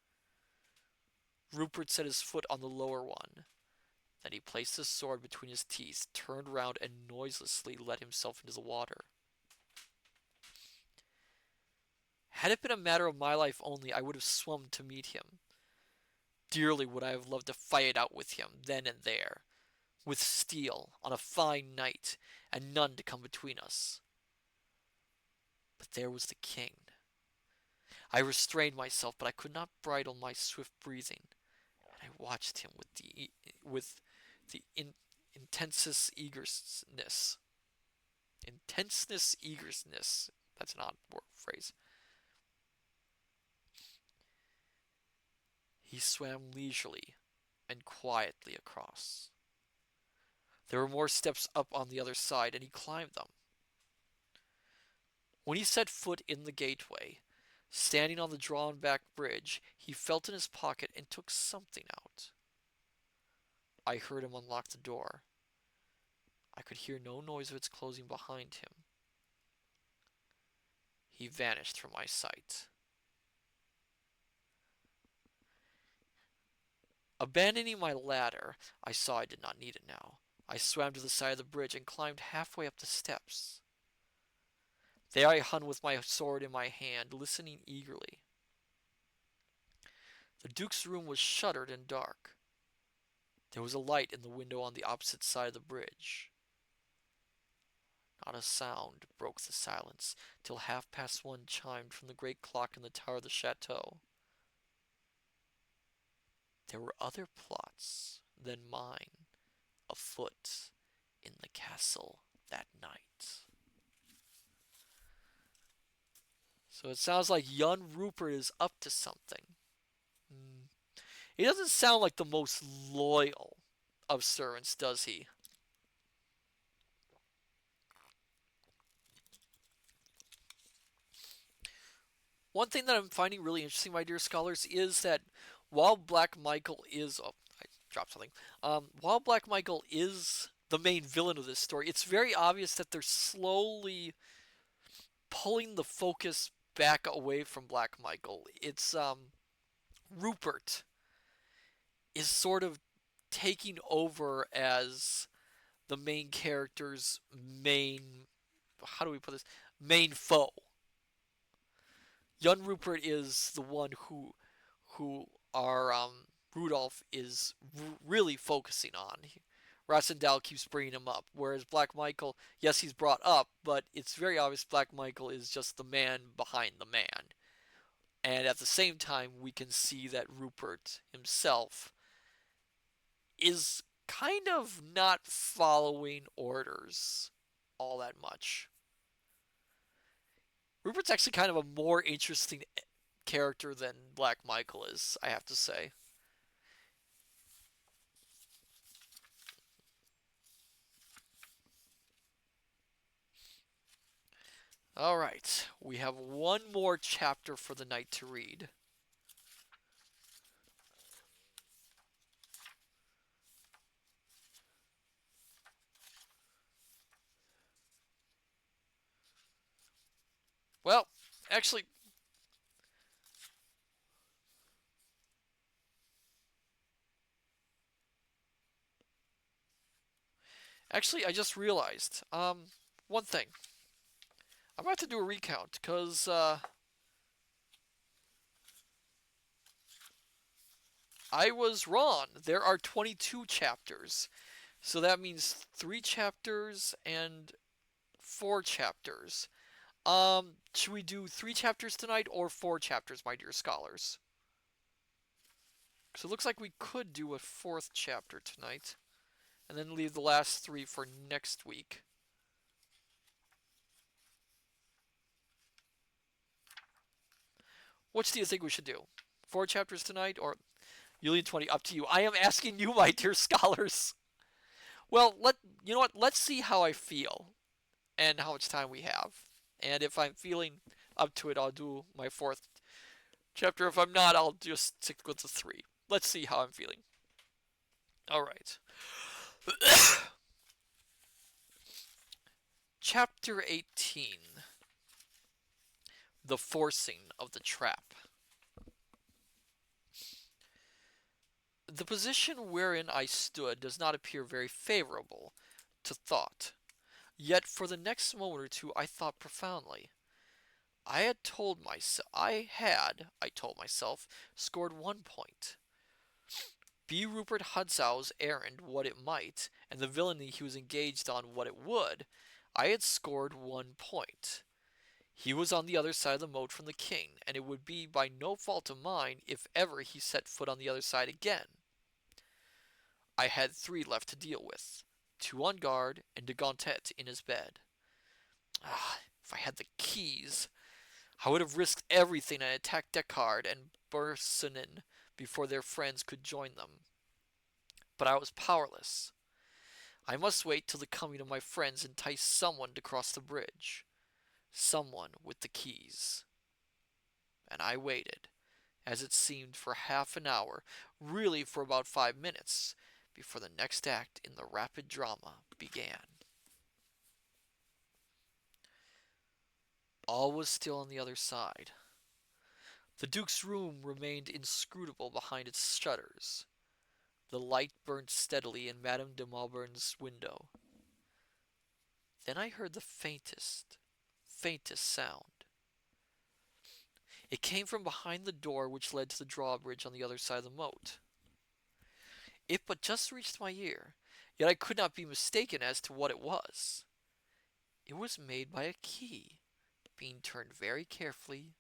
Rupert set his foot on the lower one. Then he placed his sword between his teeth, turned round, and noiselessly let himself into the water. Had it been a matter of my life only, I would have swum to meet him. Dearly would I have loved to fight it out with him, then and there, with steel, on a fine night, and none to come between us. But there was the king. I restrained myself, but I could not bridle my swift breathing, and I watched him with the intensest eagerness. Eagerness. That's an odd word phrase. He swam leisurely and quietly across. There were more steps up on the other side, and he climbed them. When he set foot in the gateway, standing on the drawn-back bridge, he felt in his pocket and took something out. I heard him unlock the door. I could hear no noise of its closing behind him. He vanished from my sight. Abandoning my ladder, I saw I did not need it now. I swam to the side of the bridge and climbed halfway up the steps. There I hung with my sword in my hand, listening eagerly. The Duke's room was shuttered and dark. There was a light in the window on the opposite side of the bridge. Not a sound broke the silence till 1:30 chimed from the great clock in the tower of the chateau. There were other plots than mine afoot in the castle that night. So it sounds like young Rupert is up to something. He doesn't sound like the most loyal of servants, does he? One thing that I'm finding really interesting, my dear scholars, is that while Black Michael is, oh, I dropped something. While Black Michael is the main villain of this story, it's very obvious that they're slowly pulling the focus back away from Black Michael. It's Rupert is sort of taking over as the main character's main, how do we put this, main foe. Young Rupert is the one who our Rudolph is really focusing on. Rassendal keeps bringing him up, whereas Black Michael, yes, he's brought up, but it's very obvious Black Michael is just the man behind the man. And at the same time, we can see that Rupert himself is kind of not following orders all that much. Rupert's actually kind of a more interesting character than Black Michael is, I have to say. All right, we have one more chapter for the night to read. Well, actually, I just realized one thing. I'm about to do a recount because I was wrong. There are 22 chapters, so that means 3 chapters and 4 chapters. Should we do 3 chapters tonight or 4 chapters, my dear scholars? So it looks like we could do a fourth chapter tonight, and then leave the last 3 for next week. Which do you think we should do? 4 chapters tonight, or you leave 20? Up to you. I am asking you, my dear scholars. Well, you know what? Let's see how I feel and how much time we have. And if I'm feeling up to it, I'll do my fourth chapter. If I'm not, I'll just stick with the 3. Let's see how I'm feeling. All right. Chapter 18. The Forcing of the Trap. The position wherein I stood does not appear very favorable to thought. Yet for the next moment or two I thought profoundly. I told myself, scored 1 point. Be Rupert Hudzow's errand what it might, and the villainy he was engaged on what it would, I had scored 1 point. He was on the other side of the moat from the king, and it would be by no fault of mine if ever he set foot on the other side again. I had 3 left to deal with, 2 on guard, and de Gontet in his bed. Ah, if I had the keys, I would have risked everything and attacked Deckard and Bersonin before their friends could join them. But I was powerless. I must wait till the coming of my friends entice someone to cross the bridge. Someone with the keys. And I waited, as it seemed, for half an hour, really for about 5 minutes, before the next act in the rapid drama began. All was still on the other side. The Duke's room remained inscrutable behind its shutters. The light burned steadily in Madame de Mauburn's window. Then I heard the faintest sound. It came from behind the door which led to the drawbridge on the other side of the moat. It but just reached my ear, yet I could not be mistaken as to what it was. It was made by a key, being turned very carefully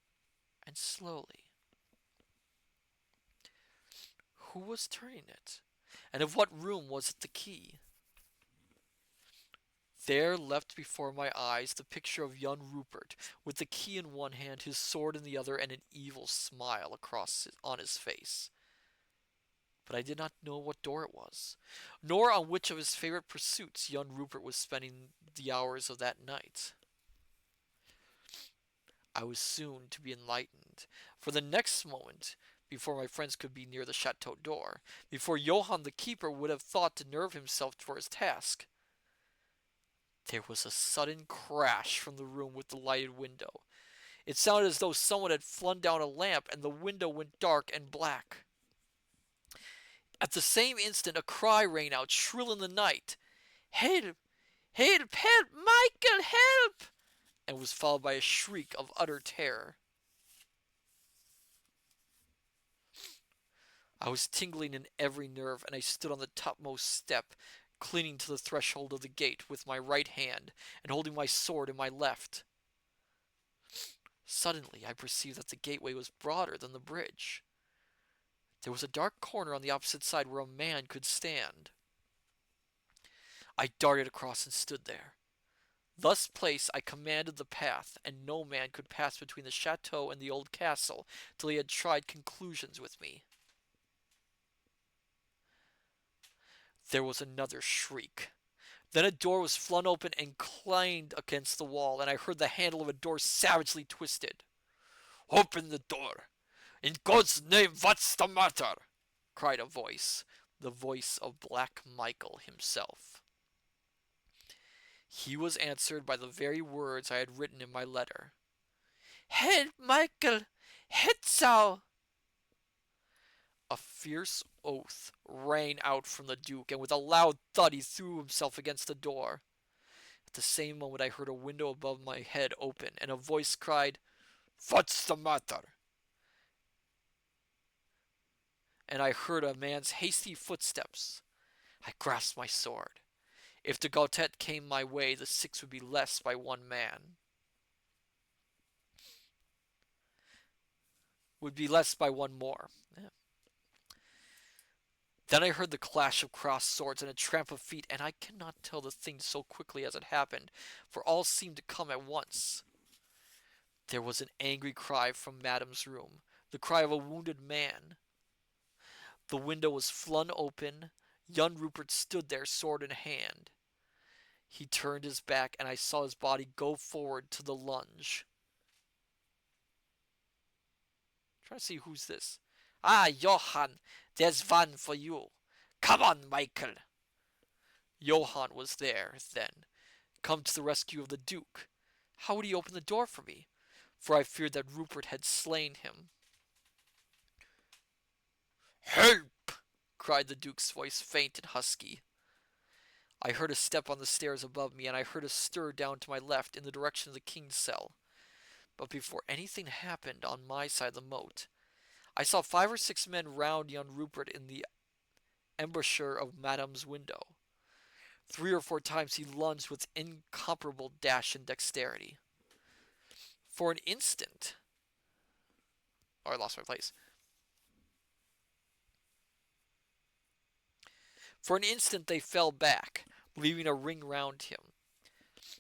and slowly. Who was turning it? And of what room was it the key? There left before my eyes the picture of young Rupert, with the key in one hand, his sword in the other, and an evil smile on his face. But I did not know what door it was, nor on which of his favorite pursuits young Rupert was spending the hours of that night. I was soon to be enlightened, for the next moment before my friends could be near the chateau door, before Johann the keeper would have thought to nerve himself for his task. There was a sudden crash from the room with the lighted window. It sounded as though someone had flung down a lamp and the window went dark and black. At the same instant, a cry rang out shrill in the night. Help! Help! Help! Michael! Help! And was followed by a shriek of utter terror. I was tingling in every nerve, and I stood on the topmost step, clinging to the threshold of the gate with my right hand and holding my sword in my left. Suddenly, I perceived that the gateway was broader than the bridge. There was a dark corner on the opposite side where a man could stand. I darted across and stood there. Thus placed, I commanded the path, and no man could pass between the chateau and the old castle till he had tried conclusions with me. There was another shriek. Then a door was flung open and clanged against the wall, and I heard the handle of a door savagely twisted. "Open the door! In God's name, what's the matter?" cried a voice, the voice of Black Michael himself. He was answered by the very words I had written in my letter. "Help, Michael! Hetzow!" A fierce oath rang out from the Duke, and with a loud thud he threw himself against the door. At the same moment I heard a window above my head open, and a voice cried, "What's the matter?" And I heard a man's hasty footsteps. I grasped my sword. If the Gautet came my way, the 6 would be less by one man. Would be less by one more. Yeah. Then I heard the clash of crossed swords and a tramp of feet, and I cannot tell the thing so quickly as it happened, for all seemed to come at once. There was an angry cry from Madame's room, the cry of a wounded man. The window was flung open. Young Rupert stood there, sword in hand. He turned his back, and I saw his body go forward to the lunge. Trying to see who's this. "Ah, Johann, there's one for you. Come on, Michael." Johann was there, then, come to the rescue of the Duke. How would he open the door for me? For I feared that Rupert had slain him. "Help!" cried the Duke's voice, faint and husky. I heard a step on the stairs above me, and I heard a stir down to my left in the direction of the king's cell. But before anything happened on my side of the moat, I saw 5 or 6 men round young Rupert in the embrasure of Madame's window. 3 or 4 times he lunged with incomparable dash and dexterity. For an instant... Oh, I lost my place. For an instant they fell back, leaving a ring round him.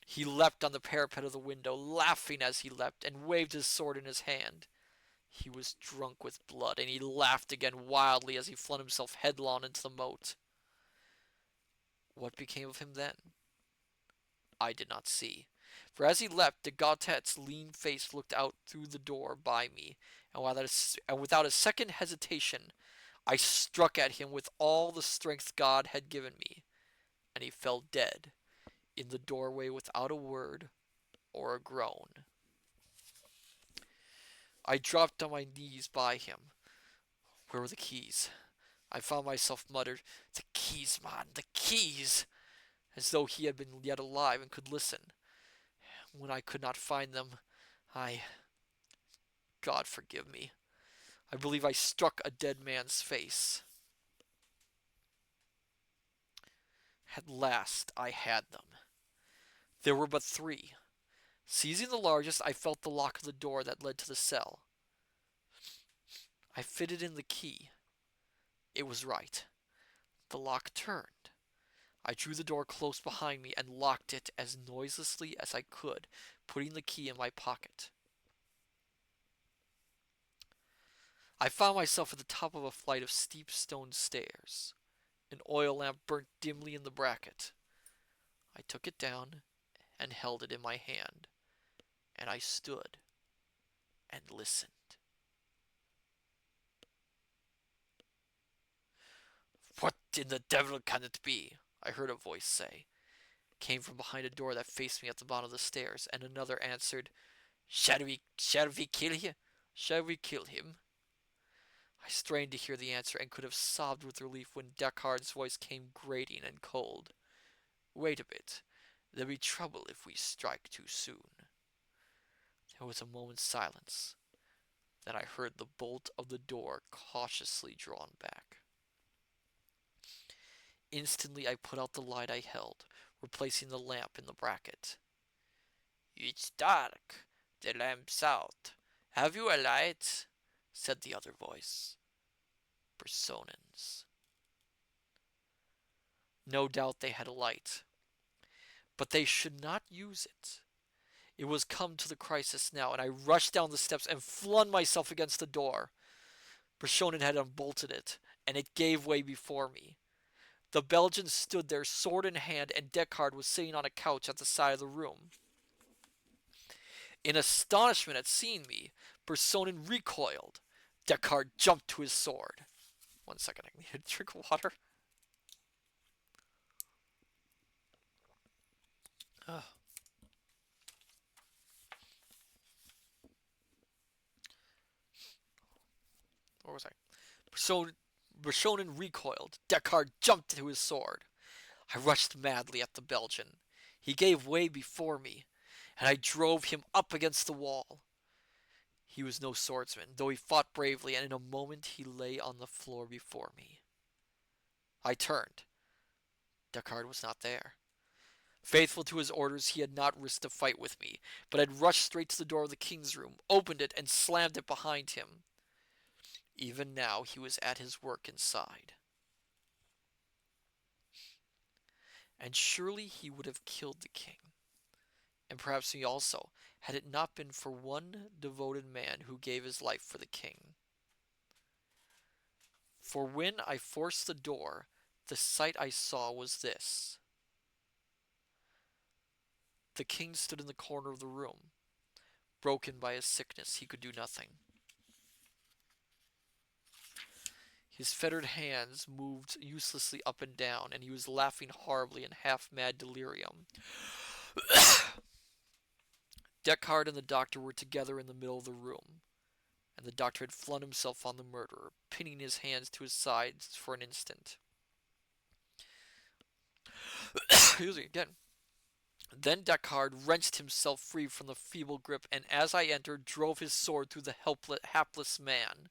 He leapt on the parapet of the window, laughing as he leapt, and waved his sword in his hand. He was drunk with blood, and he laughed again wildly as he flung himself headlong into the moat. What became of him then? I did not see, for as he leapt, the Gautet's lean face looked out through the door by me, and without a second hesitation, I struck at him with all the strength God had given me, and he fell dead in the doorway without a word or a groan. I dropped on my knees by him. Where were the keys? I found myself muttered, "The keys, man, the keys!" as though he had been yet alive and could listen. When I could not find them, God forgive me, I believe I struck a dead man's face. At last I had them. There were but 3. Seizing the largest, I felt the lock of the door that led to the cell. I fitted in the key. It was right. The lock turned. I drew the door close behind me and locked it as noiselessly as I could, putting the key in my pocket. I found myself at the top of a flight of steep stone stairs. An oil lamp burnt dimly in the bracket. I took it down and held it in my hand, and I stood and listened. "What in the devil can it be?" I heard a voice say. It came from behind a door that faced me at the bottom of the stairs, and another answered, Shall we kill him? Shall we kill him?" I strained to hear the answer and could have sobbed with relief when Deckard's voice came grating and cold. "Wait a bit. There'll be trouble if we strike too soon." There was a moment's silence. Then I heard the bolt of the door cautiously drawn back. Instantly I put out the light I held, replacing the lamp in the bracket. "It's dark. The lamp's out. Have you a light?" said the other voice. Personens. No doubt they had a light, but they should not use it. It was come to the crisis now, and I rushed down the steps and flung myself against the door. Personen had unbolted it, and it gave way before me. The Belgian stood there, sword in hand, and Deckard was sitting on a couch at the side of the room. In astonishment at seeing me, Personen recoiled. Deckard jumped to his sword. 1 second, I need a drink of water. Ugh. Where was I? Personen recoiled. Deckard jumped to his sword. I rushed madly at the Belgian. He gave way before me, and I drove him up against the wall. He was no swordsman, though he fought bravely, and in a moment he lay on the floor before me. I turned. Deckard was not there. Faithful to his orders, he had not risked a fight with me, but had rushed straight to the door of the king's room, opened it, and slammed it behind him. Even now he was at his work inside. And surely he would have killed the king, and perhaps me also, had it not been for one devoted man who gave his life for the king. For when I forced the door, the sight I saw was this. The king stood in the corner of the room. Broken by his sickness, he could do nothing. His fettered hands moved uselessly up and down, and he was laughing horribly in half-mad delirium. Deckard and the doctor were together in the middle of the room, and the doctor had flung himself on the murderer, pinning his hands to his sides for an instant. Excuse me again. Then Deckard wrenched himself free from the feeble grip, and as I entered, drove his sword through the hapless man.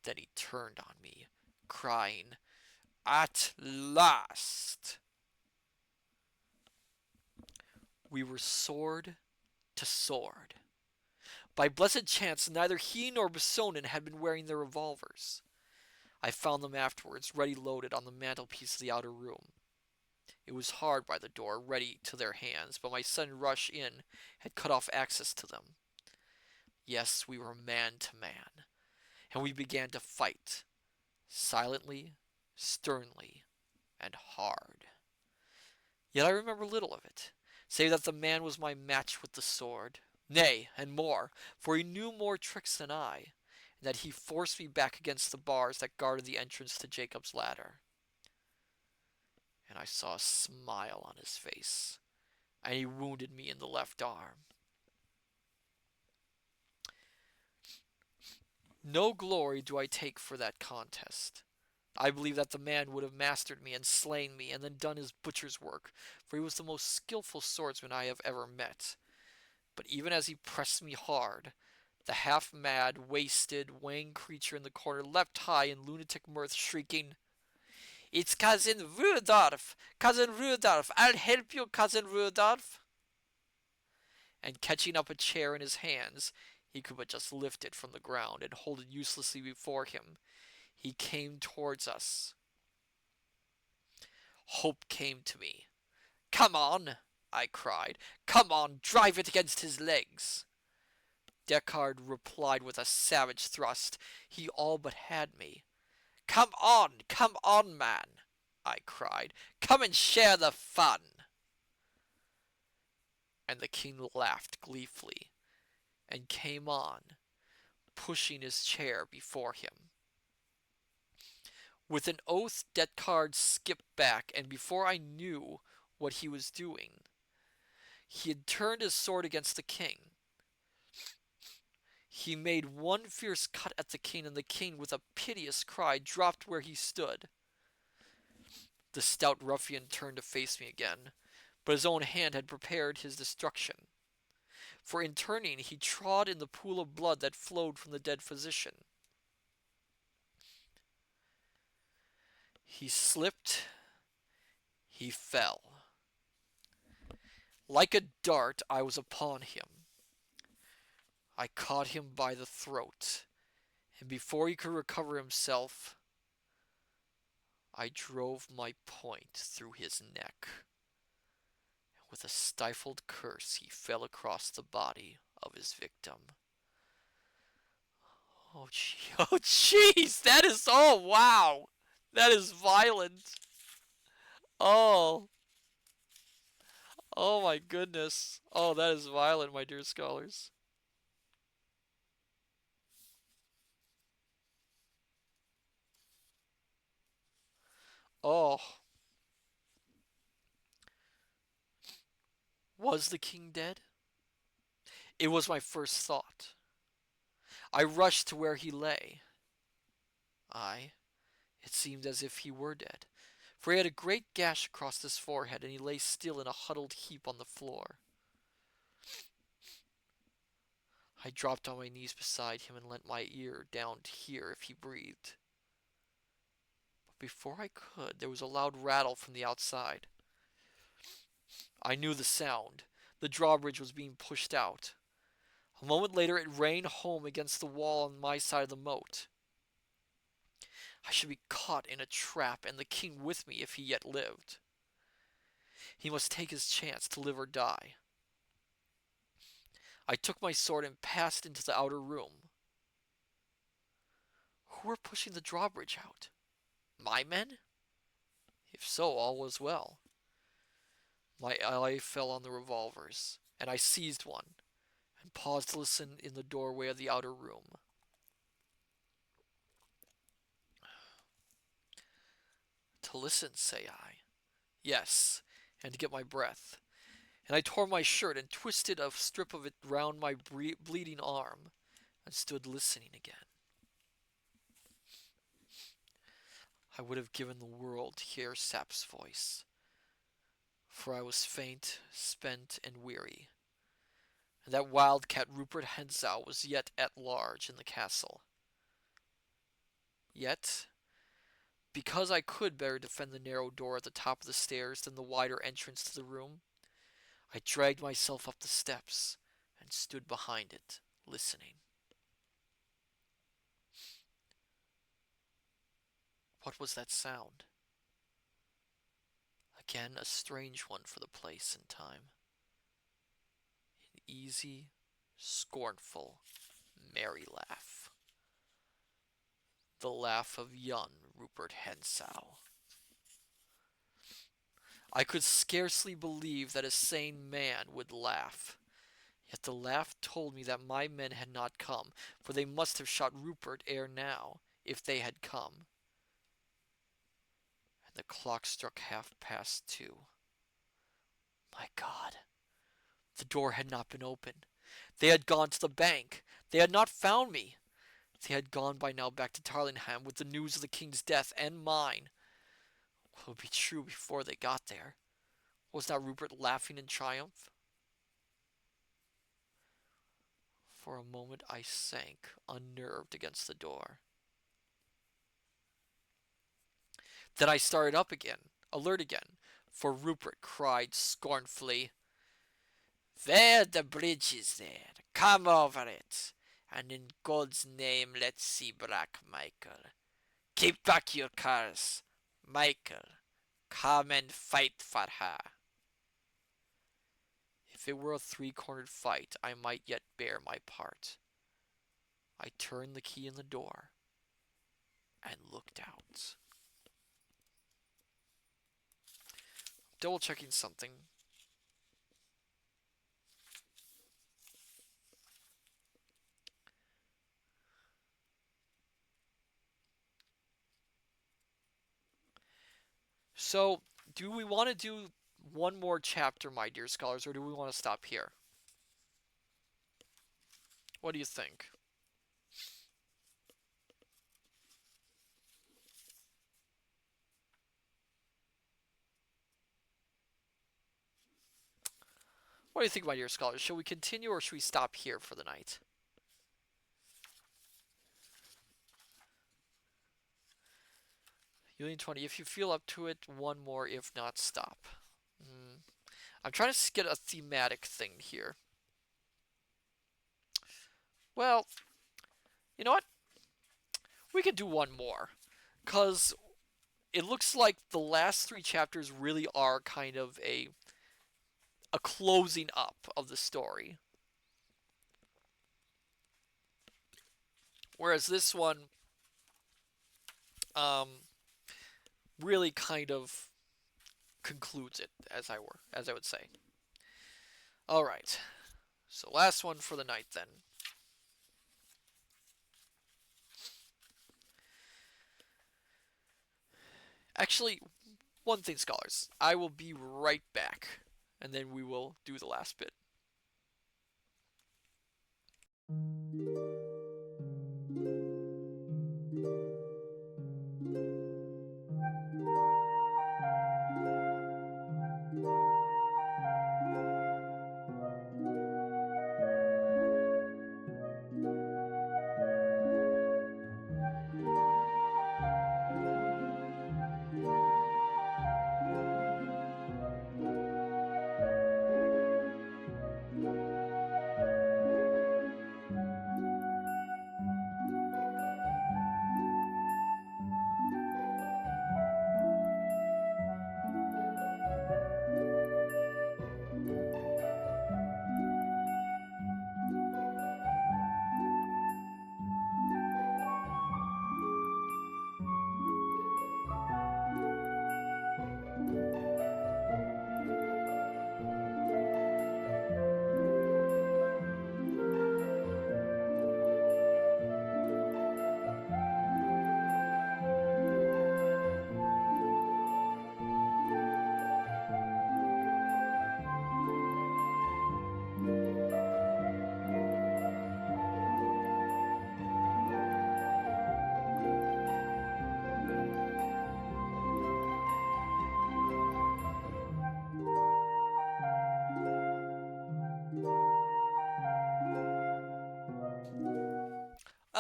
Then he turned on me, crying, "At last!" We were sword to sword. By blessed chance, neither he nor Personen had been wearing their revolvers. I found them afterwards, ready loaded on the mantelpiece of the outer room. It was hard by the door, ready to their hands, but my sudden rush in had cut off access to them. Yes, we were man to man, and we began to fight, silently, sternly, and hard. Yet I remember little of it, save that the man was my match with the sword. Nay, and more, for he knew more tricks than I, and that he forced me back against the bars that guarded the entrance to Jacob's ladder. And I saw a smile on his face, and he wounded me in the left arm. No glory do I take for that contest. I believe that the man would have mastered me and slain me, and then done his butcher's work, for he was the most skilful swordsman I have ever met. But even as he pressed me hard, the half-mad, wasted, wan creature in the corner leapt high in lunatic mirth, shrieking, "It's Cousin Rudolph! Cousin Rudolph! I'll help you, Cousin Rudolph!" And catching up a chair in his hands, he could but just lift it from the ground and hold it uselessly before him. He came towards us. Hope came to me. "Come on!" I cried. "Come on, drive it against his legs!" Deckard replied with a savage thrust. He all but had me. Come on, man!" I cried. "Come and share the fun!" And the king laughed gleefully and came on, pushing his chair before him. With an oath, Deckard skipped back, and before I knew what he was doing, he had turned his sword against the king. He made one fierce cut at the king, and the king, with a piteous cry, dropped where he stood. The stout ruffian turned to face me again, but his own hand had prepared his destruction. For in turning, he trod in the pool of blood that flowed from the dead physician. He slipped, he fell. Like a dart, I was upon him. I caught him by the throat, and before he could recover himself, I drove my point through his neck. With a stifled curse, he fell across the body of his victim. Oh, jeez, that is, oh, wow, that is violent. Oh, oh my goodness. Oh, that is violent, my dear scholars. Oh, was the king dead? It was my first thought. I rushed to where he lay. Aye, it seemed as if he were dead, for he had a great gash across his forehead, and he lay still in a huddled heap on the floor. I dropped on my knees beside him and lent my ear down to hear if he breathed. But before I could, there was a loud rattle from the outside. I knew the sound. The drawbridge was being pushed out. A moment later, it rang home against the wall on my side of the moat. I should be caught in a trap, and the king with me if he yet lived. He must take his chance to live or die. I took my sword and passed into the outer room. Who were pushing the drawbridge out? My men? If so, all was well. My eye fell on the revolvers, and I seized one and paused to listen in the doorway of the outer room. To listen, say I. Yes, and to get my breath. And I tore my shirt and twisted a strip of it round my bleeding arm and stood listening again. I would have given the world to hear Sap's voice, for I was faint, spent, and weary, and that wildcat Rupert Hentzau was yet at large in the castle. Yet, because I could better defend the narrow door at the top of the stairs than the wider entrance to the room, I dragged myself up the steps and stood behind it, listening. What was that sound? Again, a strange one for the place and time. An easy, scornful, merry laugh. The laugh of young Rupert Hentzau. I could scarcely believe that a sane man would laugh. Yet the laugh told me that my men had not come, for they must have shot Rupert ere now, if they had come. And the clock struck 2:30. My God, the door had not been opened. They had gone to the bank. They had not found me. They had gone by now back to Tarlingham with the news of the king's death and mine. What would be true before they got there? Was not Rupert laughing in triumph? For a moment I sank, unnerved, against the door. Then I started up again, alert again, for Rupert cried scornfully, "There the bridge is there. Come over it, and in God's name let's see Black Michael. Keep back your curse. Michael, come and fight for her." If it were a three-cornered fight, I might yet bear my part. I turned the key in the door and looked out. Double checking something. So, do we want to do one more chapter, my dear scholars, or do we want to stop here? What do you think? What do you think, my dear scholars? Shall we continue or should we stop here for the night? You lean 20. If you feel up to it, one more. If not, stop. Mm. I'm trying to get a thematic thing here. Well, you know what? We can do one more. Because it looks like the last three chapters really are kind of a closing up of the story. Whereas this one um, really kind of concludes it, as I would say. All right. So last one for the night then. Actually, one thing, scholars. I will be right back, and then we will do the last bit.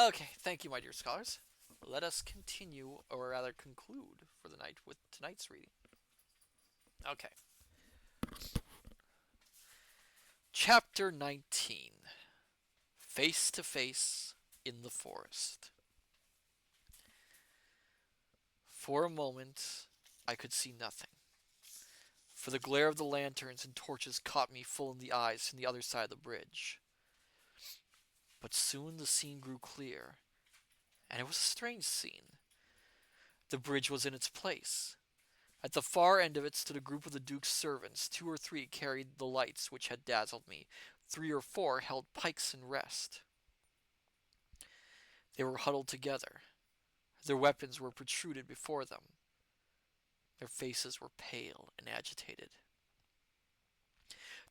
Okay, thank you, my dear scholars. Let us continue, or rather conclude for the night with tonight's reading. Okay. Chapter 19. Face to Face in the Forest. For a moment, I could see nothing, for the glare of the lanterns and torches caught me full in the eyes from the other side of the bridge. But soon the scene grew clear, and it was a strange scene. The bridge was in its place. At the far end of it stood a group of the Duke's servants. 2 or 3 carried the lights which had dazzled me. 3 or 4 held pikes in rest. They were huddled together. Their weapons were protruded before them. Their faces were pale and agitated.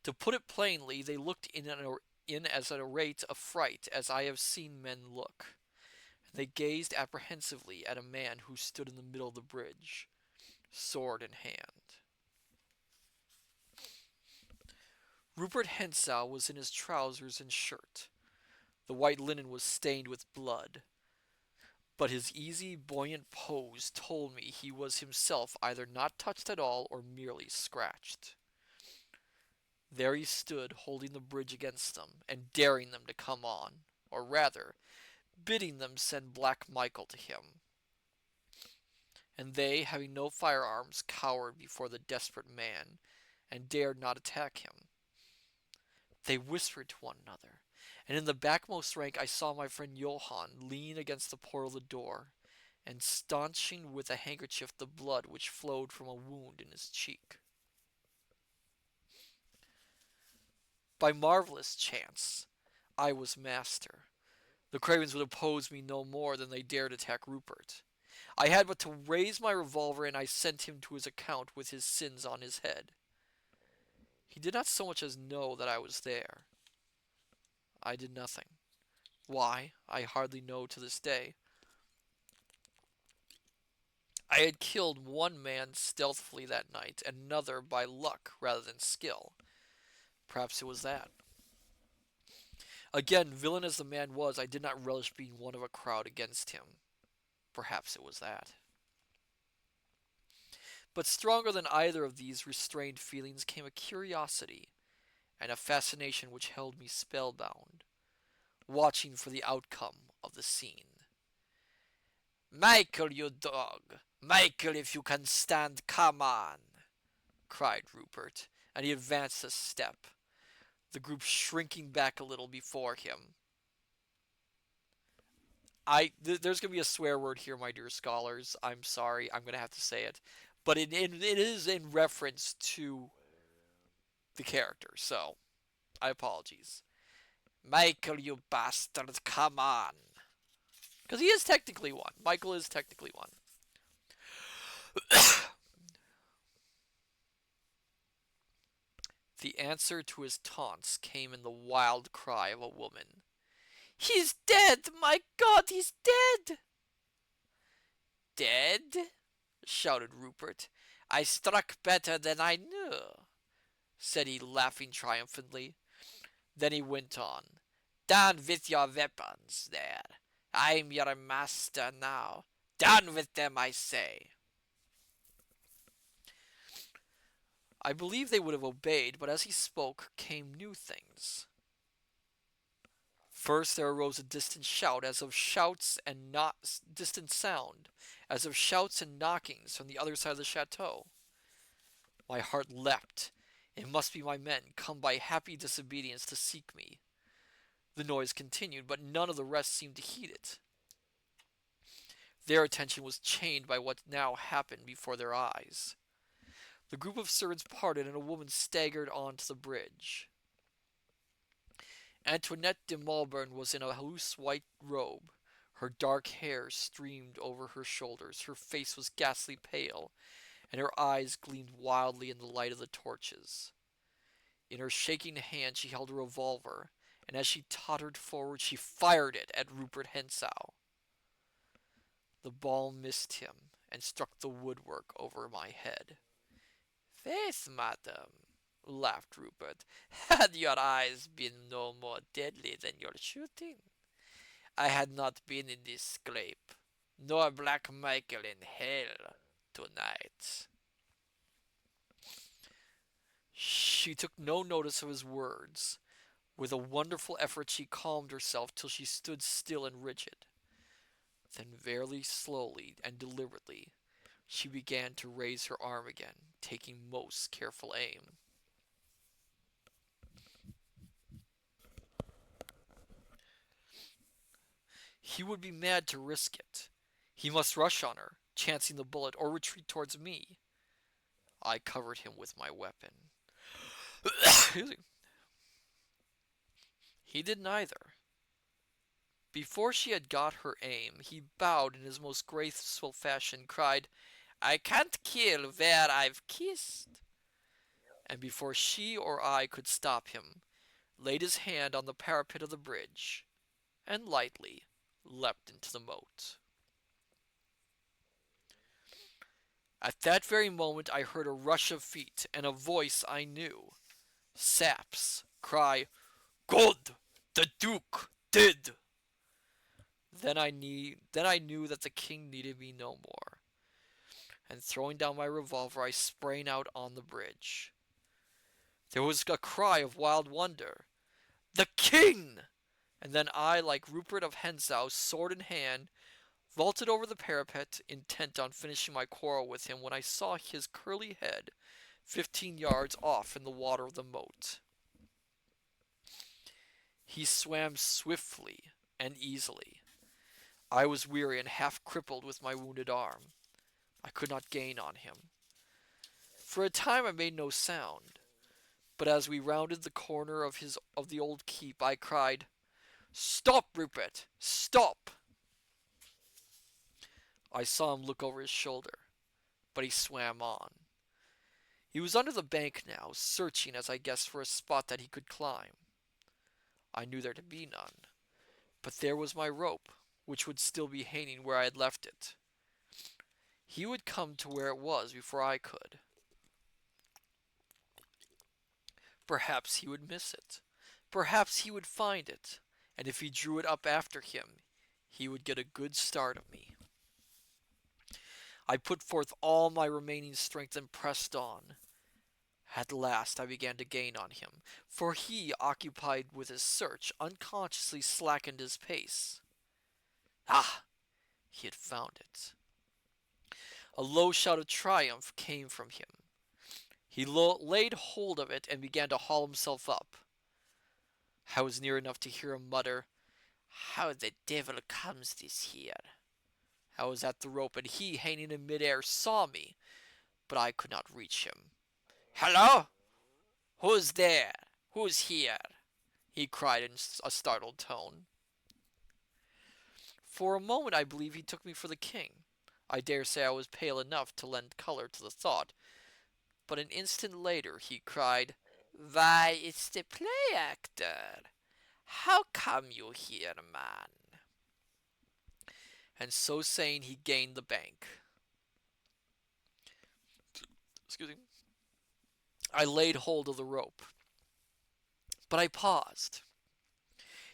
To put it plainly, they looked in as at a rate of fright as I have seen men look. They gazed apprehensively at a man who stood in the middle of the bridge, sword in hand. Rupert Hentzau was in his trousers and shirt. The white linen was stained with blood, but his easy, buoyant pose told me he was himself either not touched at all or merely scratched. There he stood, holding the bridge against them, and daring them to come on, or rather, bidding them send Black Michael to him. And they, having no firearms, cowered before the desperate man, and dared not attack him. They whispered to one another, and in the backmost rank I saw my friend Johann lean against the portal of the door, and staunching with a handkerchief the blood which flowed from a wound in his cheek. By marvelous chance, I was master. The cravens would oppose me no more than they dared attack Rupert. I had but to raise my revolver, and I sent him to his account with his sins on his head. He did not so much as know that I was there. I did nothing. Why, I hardly know to this day. I had killed one man stealthily that night, and another by luck rather than skill. Perhaps it was that. Again, villain as the man was, I did not relish being one of a crowd against him. Perhaps it was that. But stronger than either of these restrained feelings came a curiosity and a fascination which held me spellbound, watching for the outcome of the scene. "Michael, you dog! Michael, if you can stand, come on!" cried Rupert, and he advanced a step, the group shrinking back a little before him. There's going to be a swear word here, my dear scholars. I'm sorry, I'm going to have to say it. But it is in reference to the character, so I apologize. "Michael, you bastard, come on!" Because he is technically one. Michael is technically one. The answer to his taunts came in the wild cry of a woman. "He's dead! My God, he's dead!" "Dead?" shouted Rupert. "I struck better than I knew," said he, laughing triumphantly. Then he went on. "Down with your weapons, there. I'm your master now. Down with them, I say." I believe they would have obeyed, but as he spoke came new things. First there arose a distant shout, as of shouts and not distant sound, as of shouts and knockings from the other side of the chateau. My heart leapt. It must be my men, come by happy disobedience to seek me. The noise continued, but none of the rest seemed to heed it. Their attention was chained by what now happened before their eyes. The group of servants parted, and a woman staggered onto the bridge. Antoinette de Malborn was in a loose white robe. Her dark hair streamed over her shoulders. Her face was ghastly pale, and her eyes gleamed wildly in the light of the torches. In her shaking hand she held a revolver, and as she tottered forward she fired it at Rupert Hentzau. The ball missed him and struck the woodwork over my head. "Faith, madam," laughed Rupert, "had your eyes been no more deadly than your shooting, I had not been in this scrape, nor Black Michael in hell tonight." She took no notice of his words. With a wonderful effort she calmed herself till she stood still and rigid. Then very slowly and deliberately she began to raise her arm again, taking most careful aim. He would be mad to risk it. He must rush on her, chancing the bullet, or retreat towards me. I covered him with my weapon. He did neither. Before she had got her aim, he bowed in his most graceful fashion, cried, "I can't kill where I've kissed," and before she or I could stop him, laid his hand on the parapet of the bridge, and lightly leapt into the moat. At that very moment I heard a rush of feet, and a voice I knew, Sap's, cry, "Good! The Duke dead!" Then I knew that the king needed me no more, and throwing down my revolver I sprang out on the bridge. There was a cry of wild wonder. "The king!" And then I, like Rupert of Hentzau, sword in hand, vaulted over the parapet, intent on finishing my quarrel with him, when I saw his curly head 15 yards off in the water of the moat. He swam swiftly and easily. I was weary and half crippled with my wounded arm. I could not gain on him. For a time I made no sound, but as we rounded the corner of the old keep, I cried, "Stop, Rupert! Stop!" I saw him look over his shoulder, but he swam on. He was under the bank now, searching, as I guessed, for a spot that he could climb. I knew there to be none, but there was my rope, which would still be hanging where I had left it. He would come to where it was before I could. Perhaps he would miss it. Perhaps he would find it, and if he drew it up after him, he would get a good start of me. I put forth all my remaining strength and pressed on. At last I began to gain on him, for he, occupied with his search, unconsciously slackened his pace. Ah! He had found it. A low shout of triumph came from him. He laid hold of it and began to haul himself up. I was near enough to hear him mutter, "How the devil comes this here?" I was at the rope, and he, hanging in midair, saw me, but I could not reach him. "Hello? Who's there? Who's here?" he cried in a startled tone. For a moment I believe he took me for the king. I dare say I was pale enough to lend color to the thought, but an instant later he cried, "Why, it's the play actor! How come you here, man?" And so saying, he gained the bank. Excuse me. I laid hold of the rope, but I paused.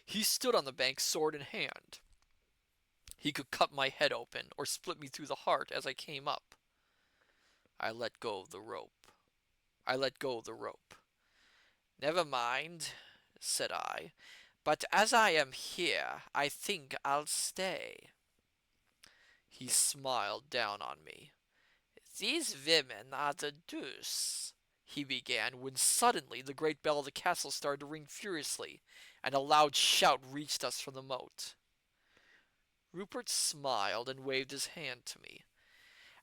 He stood on the bank, sword in hand. He could cut my head open or split me through the heart as I came up. I let go of the rope. I let go of the rope. "Never mind," said I, "but as I am here, I think I'll stay." He smiled down on me. "These women are the deuce," he began, when suddenly the great bell of the castle started to ring furiously, and a loud shout reached us from the moat. Rupert smiled and waved his hand to me.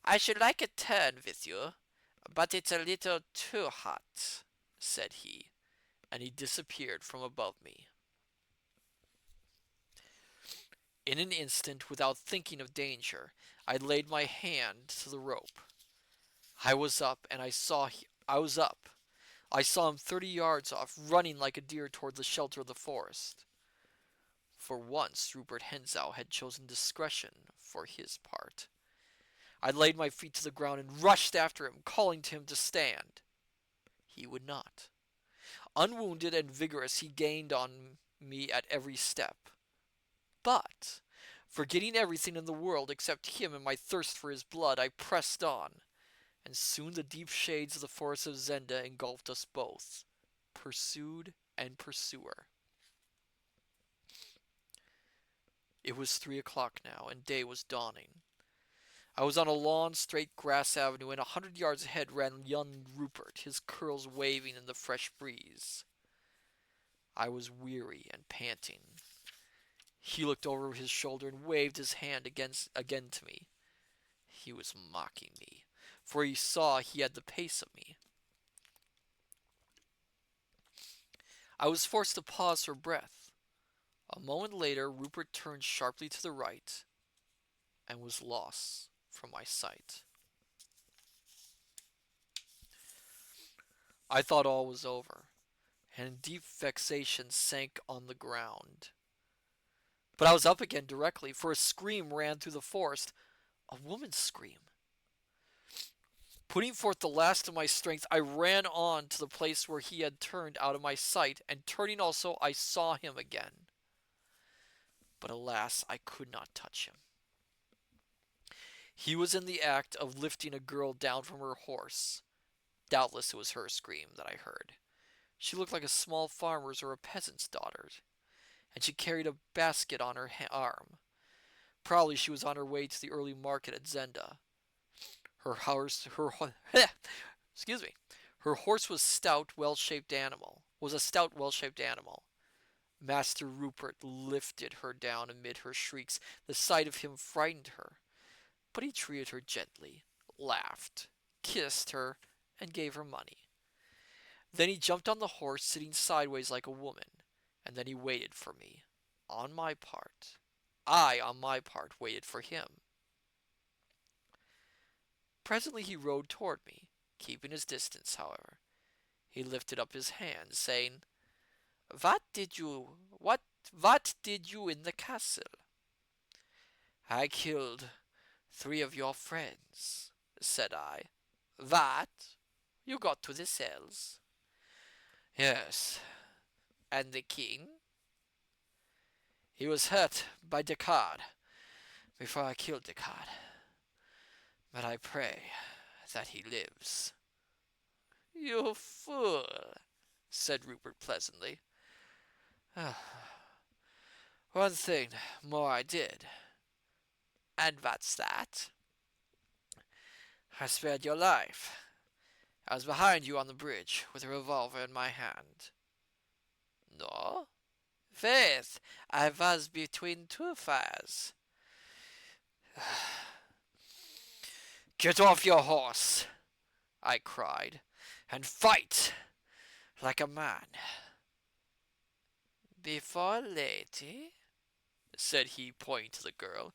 "I should like a turn with you, but it's a little too hot," said he, and he disappeared from above me. In an instant, without thinking of danger, I laid my hand to the rope. I was up, and I was up. I saw him 30 yards off, running like a deer toward the shelter of the forest. For once, Rupert Hensau had chosen discretion for his part. I laid my feet to the ground and rushed after him, calling to him to stand. He would not. Unwounded and vigorous, he gained on me at every step. But, forgetting everything in the world except him and my thirst for his blood, I pressed on, and soon the deep shades of the forest of Zenda engulfed us both, pursued and pursuer. It was 3 o'clock now, and day was dawning. I was on a long, straight grass avenue, and 100 yards ahead ran young Rupert, his curls waving in the fresh breeze. I was weary and panting. He looked over his shoulder and waved his hand again to me. He was mocking me, for he saw he had the pace of me. I was forced to pause for breath. A moment later, Rupert turned sharply to the right and was lost from my sight. I thought all was over, and deep vexation sank on the ground. But I was up again directly, for a scream ran through the forest, a woman's scream. Putting forth the last of my strength, I ran on to the place where he had turned out of my sight, and turning also, I saw him again. But alas, I could not touch him. He was in the act of lifting a girl down from her horse. Doubtless it was her scream that I heard. She looked like a small farmer's or a peasant's daughter, and she carried a basket on her arm. Probably she was on her way to the early market at Zenda. Her horse, excuse me, her horse was a stout, well-shaped animal. Master Rupert lifted her down amid her shrieks. The sight of him frightened her, but he treated her gently, laughed, kissed her, and gave her money. Then he jumped on the horse, sitting sideways like a woman, and then he waited for me. On my part, I, on my part, waited for him. Presently he rode toward me, keeping his distance, however. He lifted up his hand, saying, What did you in the castle? I killed 3 of your friends, said I. What? You got to the cells? Yes. And the king? He was hurt by Descartes before I killed Descartes. But I pray that he lives. You fool, said Rupert pleasantly. One thing more I did. And what's that? I spared your life. I was behind you on the bridge with a revolver in my hand. No? Faith, I was between two fires. Get off your horse, I cried, and fight like a man. Before lady, said he, pointing to the girl.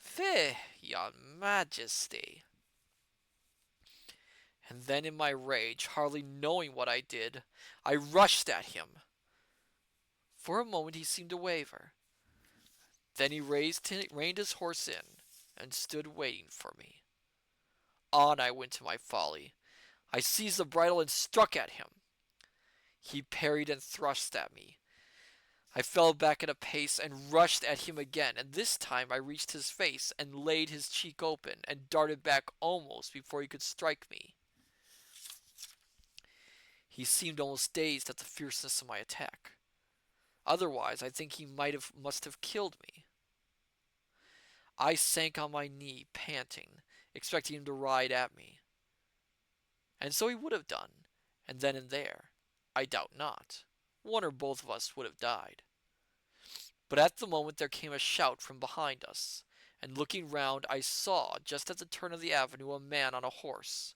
Fie, your majesty. And then in my rage, hardly knowing what I did, I rushed at him. For a moment he seemed to waver. Then he reined his horse in and stood waiting for me. On I went to my folly. I seized the bridle and struck at him. He parried and thrust at me. I fell back at a pace and rushed at him again, and this time I reached his face and laid his cheek open and darted back almost before he could strike me. He seemed almost dazed at the fierceness of my attack. Otherwise, I think he must have killed me. I sank on my knee, panting, expecting him to ride at me. And so he would have done, and then and there, I doubt not, one or both of us would have died. But at the moment there came a shout from behind us, and looking round I saw, just at the turn of the avenue, a man on a horse.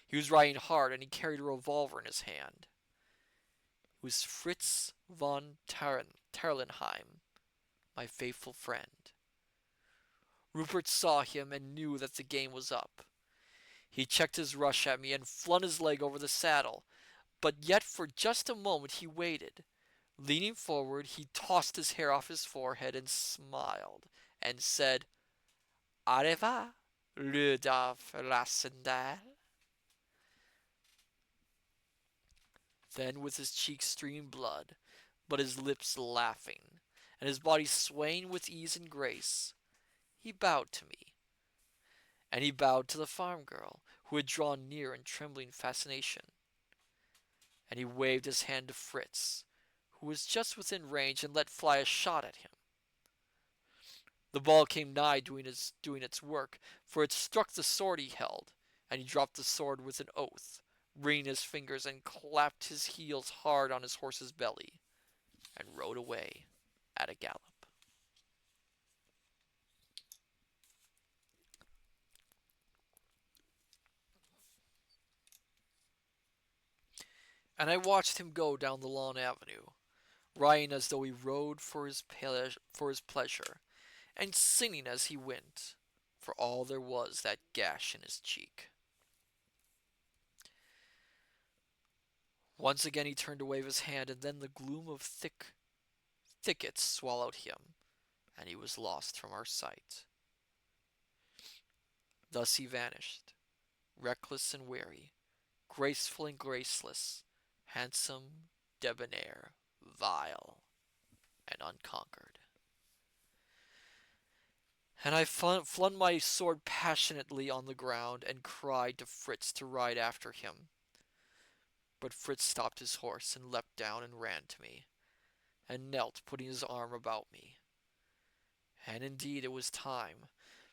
He was riding hard, and he carried a revolver in his hand. It was Fritz von Terlenheim, my faithful friend. Rupert saw him and knew that the game was up. He checked his rush at me and flung his leg over the saddle, but yet for just a moment he waited. Leaning forward, he tossed his hair off his forehead and smiled, and said, Au revoir, Rudolf Lassendal. Then, with his cheeks streaming blood, but his lips laughing, and his body swaying with ease and grace, he bowed to me. And he bowed to the farm girl, who had drawn near in trembling fascination. And he waved his hand to Fritz, who was just within range, and let fly a shot at him. The ball came nigh doing its work, for it struck the sword he held, and he dropped the sword with an oath, wringing his fingers, and clapped his heels hard on his horse's belly, and rode away at a gallop. And I watched him go down the lawn avenue, riding as though he rode for his pleasure, and singing as he went, for all there was that gash in his cheek. Once again he turned to wave his hand, and then the gloom of thickets swallowed him, and he was lost from our sight. Thus he vanished, reckless and wary, graceful and graceless, handsome, debonair, vile, and unconquered. And I flung my sword passionately on the ground and cried to Fritz to ride after him. But Fritz stopped his horse and leapt down and ran to me, and knelt, putting his arm about me. And indeed it was time,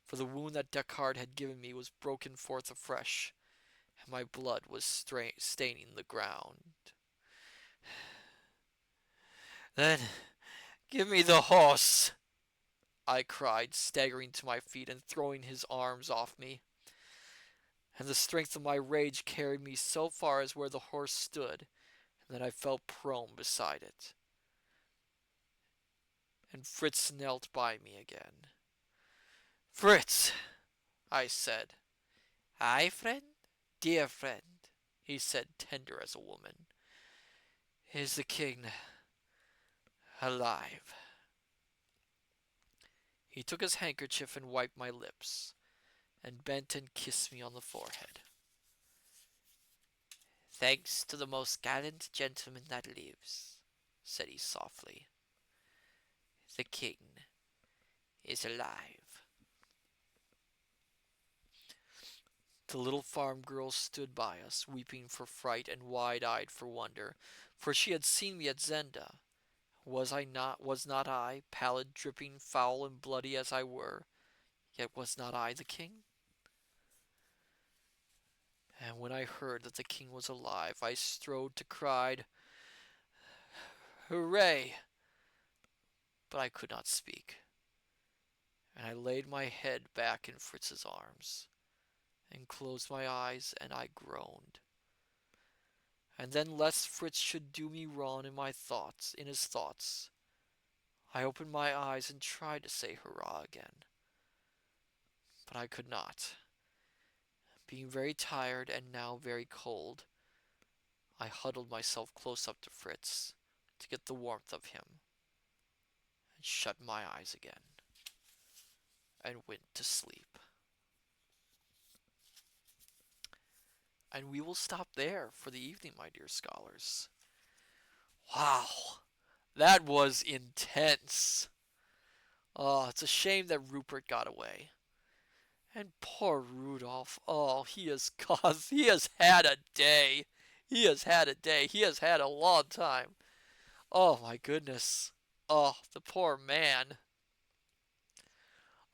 for the wound that Descartes had given me was broken forth afresh, and my blood was staining the ground. Then give me the horse, I cried, staggering to my feet and throwing his arms off me. And the strength of my rage carried me so far as where the horse stood, and then I fell prone beside it. And Fritz knelt by me again. Fritz, I said, "Aye, friend, dear friend," he said, tender as a woman. "Is the king alive?" He took his handkerchief and wiped my lips, and bent and kissed me on the forehead. "Thanks to the most gallant gentleman that lives," said he softly, "the king is alive." The little farm girl stood by us, weeping for fright and wide-eyed for wonder, for she had seen me at Zenda. Was not I, pallid, dripping, foul, and bloody as I were, yet was not I the king? And when I heard that the king was alive, I strove to cry, "Hooray!" but I could not speak, and I laid my head back in Fritz's arms, and closed my eyes, and I groaned. And then, lest Fritz should do me wrong in his thoughts, I opened my eyes and tried to say hurrah again, but I could not. Being very tired and now very cold, I huddled myself close up to Fritz to get the warmth of him, and shut my eyes again, and went to sleep. And we will stop there for the evening, my dear scholars. Wow, that was intense. Oh, it's a shame that Rupert got away. And poor Rudolph. Oh, he has had a day. He has had a day. He has had a long time. Oh my goodness. Oh, the poor man.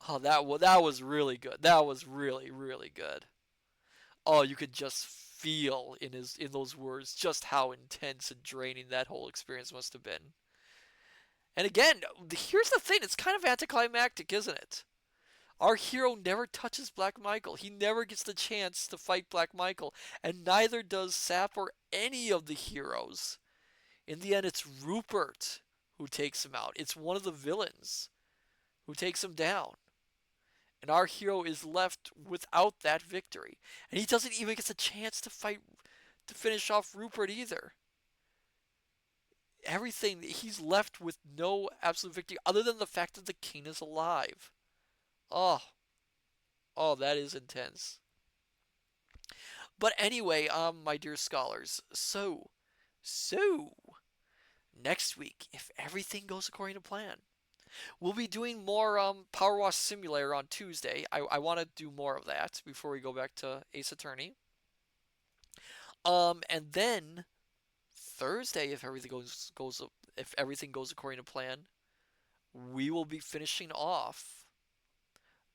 Oh, that was really good. That was really really good. Oh, you could just feel in those words just how intense and draining that whole experience must have been. And again, here's the thing, it's kind of anticlimactic, isn't it? Our hero never touches Black Michael. He never gets the chance to fight Black Michael, and neither does Sap or any of the heroes. In the end, it's Rupert who takes him out. It's one of the villains who takes him down. And our hero is left without that victory. And he doesn't even get the chance to fight to finish off Rupert either. Everything, he's left with no absolute victory other than the fact that the king is alive. Oh, oh, that is intense. But anyway, my dear scholars, so next week, if everything goes according to plan, we'll be doing more Power Wash Simulator on Tuesday. I want to do more of that before we go back to Ace Attorney. And then Thursday, if everything goes according to plan, we will be finishing off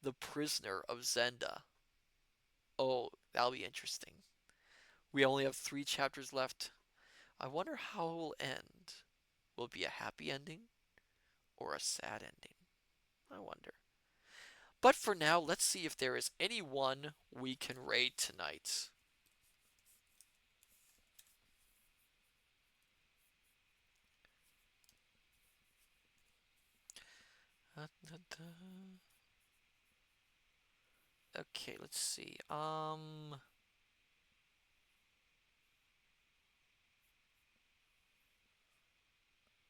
The Prisoner of Zenda. Oh, that'll be interesting. We only have 3 chapters left. I wonder how it will end. Will it be a happy ending or a sad ending? I wonder. But for now, let's see if there is anyone we can raid tonight. Okay, let's see. Let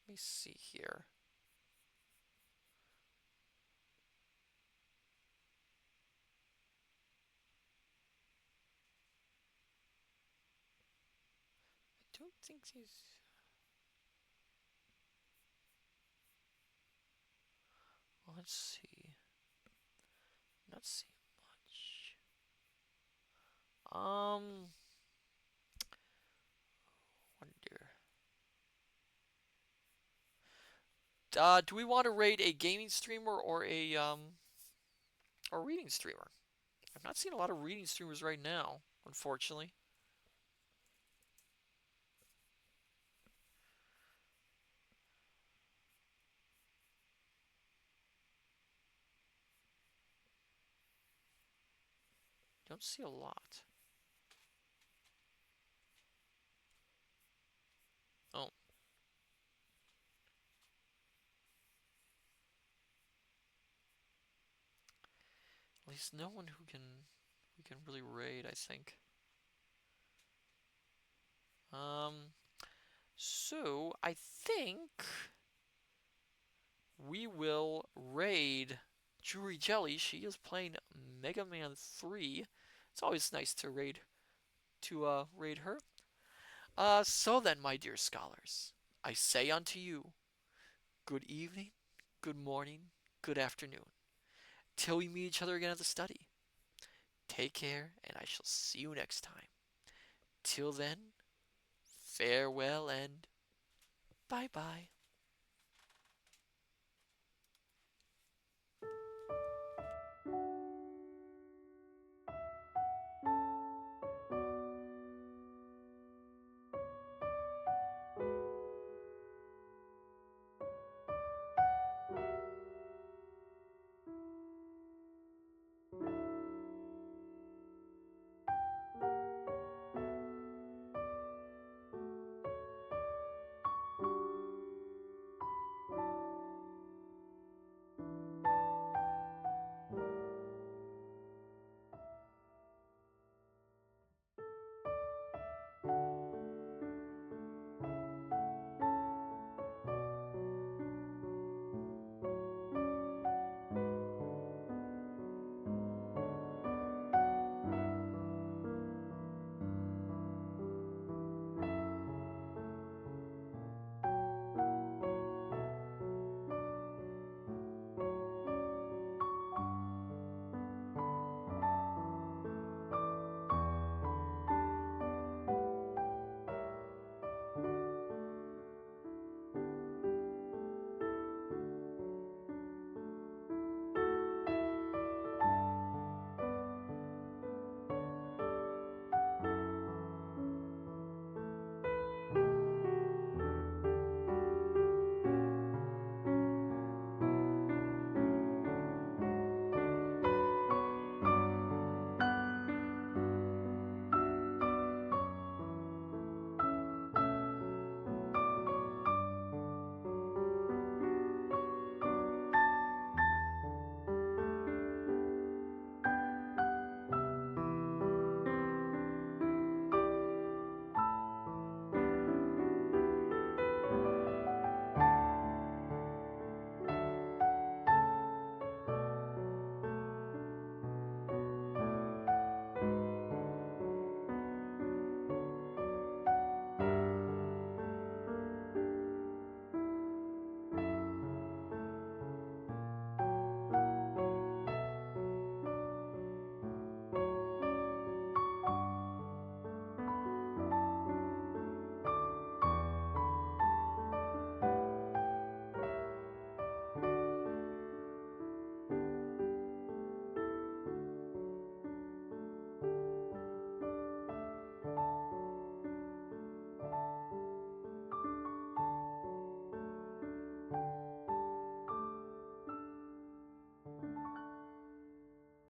me see here. I don't think these. Let's see. Not seeing much. Wonder. Do we want to raid a gaming streamer or a reading streamer? I'm not seeing a lot of reading streamers right now, unfortunately. Don't see a lot. Oh, at least no one who can. we can really raid, I think. Um, so I think we will raid Jewelry Jelly. She is playing Mega Man 3. It's always nice to raid her. So then, my dear scholars, I say unto you, good evening, good morning, good afternoon, till we meet each other again at the study. Take care, and I shall see you next time. Till then, farewell and bye bye.